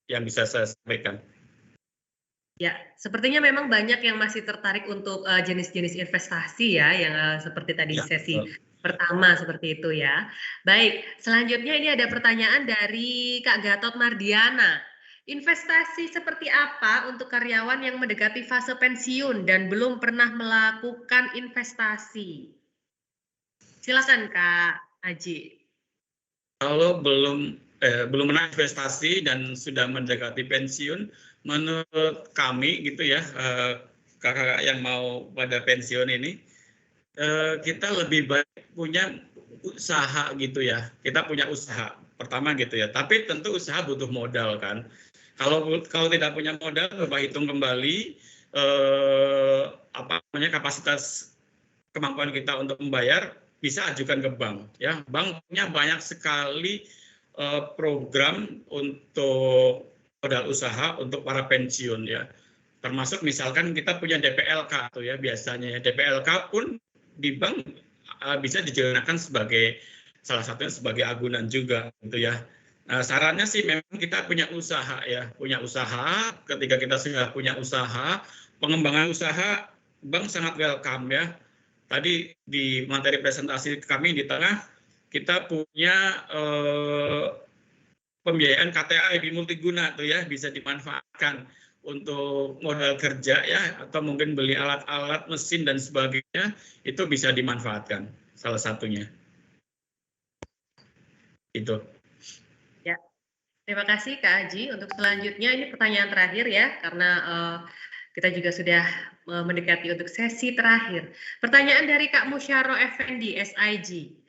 yang bisa saya sampaikan. Ya, sepertinya memang banyak yang masih tertarik untuk jenis-jenis investasi ya, yang seperti tadi sesi pertama seperti itu ya. Baik, selanjutnya ini ada pertanyaan dari Kak Gatot Mardiana. Investasi seperti apa untuk karyawan yang mendekati fase pensiun dan belum pernah melakukan investasi? Silakan Kak Aji. Kalau belum pernah investasi dan sudah mendekati pensiun, menurut kami gitu ya, kakak yang mau pada pensiun ini, kita lebih baik punya usaha gitu ya. Kita punya usaha pertama gitu ya. Tapi tentu usaha butuh modal kan. Kalau tidak punya modal, coba hitung kembali kapasitas kemampuan kita untuk membayar, bisa ajukan ke bank ya. Bank punya banyak sekali program untuk modal usaha untuk para pensiun ya. Termasuk misalkan kita punya DPLK tuh ya, biasanya ya DPLK pun di bank bisa digunakan sebagai salah satunya sebagai agunan juga gitu ya. Nah, sarannya sih memang kita punya usaha ya, punya usaha. Ketika kita sudah punya usaha, pengembangan usaha bank sangat welcome ya. Tadi di materi presentasi kami di tengah kita punya pembiayaan KTA di multiguna tuh ya, bisa dimanfaatkan untuk modal kerja ya, atau mungkin beli alat-alat mesin dan sebagainya, itu bisa dimanfaatkan salah satunya. Itu. Ya, terima kasih Kak Aji. Untuk selanjutnya ini pertanyaan terakhir ya, karena kita juga sudah mendekati untuk sesi terakhir. Pertanyaan dari Kak Musyaro Effendi, SIG.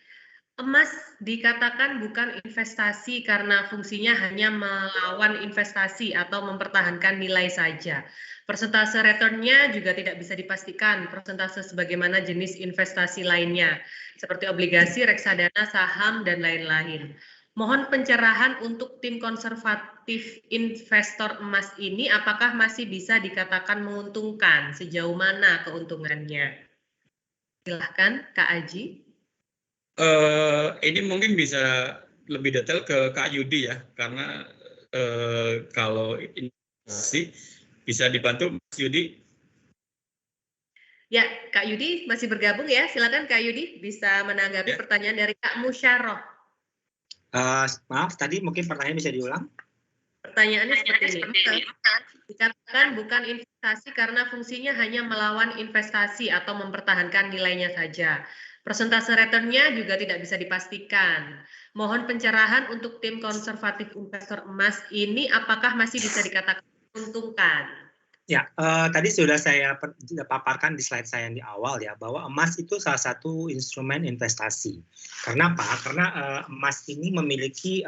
Emas dikatakan bukan investasi karena fungsinya hanya melawan investasi atau mempertahankan nilai saja. Persentase return-nya juga tidak bisa dipastikan, persentase sebagaimana jenis investasi lainnya, seperti obligasi, reksadana, saham, dan lain-lain. Mohon pencerahan untuk tim konservatif investor emas ini, apakah masih bisa dikatakan menguntungkan? Sejauh mana keuntungannya? Silahkan Kak Aji. Ini mungkin bisa lebih detail ke Kak Yudi ya, karena kalau investasi bisa dibantu Mas Yudi. Ya, Kak Yudi masih bergabung ya. Silakan Kak Yudi bisa menanggapi pertanyaan dari Kak Musyaroh. Maaf, tadi mungkin pertanyaan bisa diulang. Pertanyaannya seperti ini. Dikatakan bukan investasi karena fungsinya hanya melawan investasi atau mempertahankan nilainya saja. Persentase return-nya juga tidak bisa dipastikan. Mohon pencerahan untuk tim konservatif investor emas ini, apakah masih bisa dikatakan menguntungkan? Ya, tadi sudah saya paparkan di slide saya yang di awal ya, bahwa emas itu salah satu instrumen investasi. Karena apa? Karena emas ini memiliki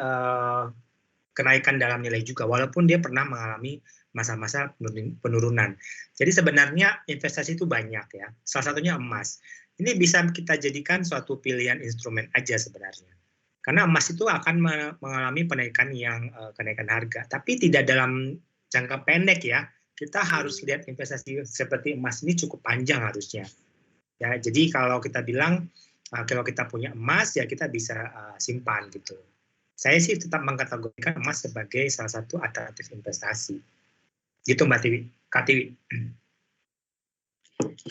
kenaikan dalam nilai juga, walaupun dia pernah mengalami masa-masa penurunan. Jadi sebenarnya investasi itu banyak ya. Salah satunya emas. Ini bisa kita jadikan suatu pilihan instrumen aja sebenarnya. Karena emas itu akan mengalami kenaikan harga, tapi tidak dalam jangka pendek ya. Kita harus lihat investasi seperti emas ini cukup panjang harusnya. Ya, jadi kalau kita bilang kalau kita punya emas ya kita bisa simpan gitu. Saya sih tetap mengkategorikan emas sebagai salah satu alternatif investasi. Gitu Mbak Tiwi, Kak Tiwi.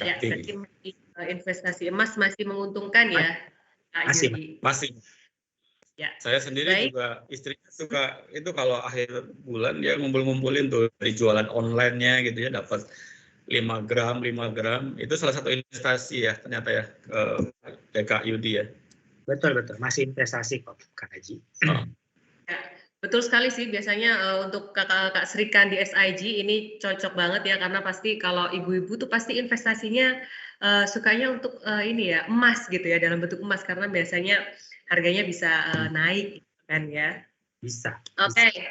Ya, berarti investasi emas masih menguntungkan ya, Kak Yudi? Masih. Ya. Saya sendiri juga, istrinya suka itu kalau akhir bulan dia ngumpul-ngumpulin tuh dari jualan online-nya gitu ya, dapat 5 gram, itu salah satu investasi ya ternyata ya, Kak Yudi ya. Betul, masih investasi kok, Kak Haji. Ya, betul sekali sih, biasanya untuk kakak Serikan di SIG ini cocok banget ya, karena pasti kalau ibu-ibu tuh pasti investasinya sukanya untuk ini ya, emas gitu ya, dalam bentuk emas, karena biasanya harganya bisa naik kan ya. Bisa. Oke.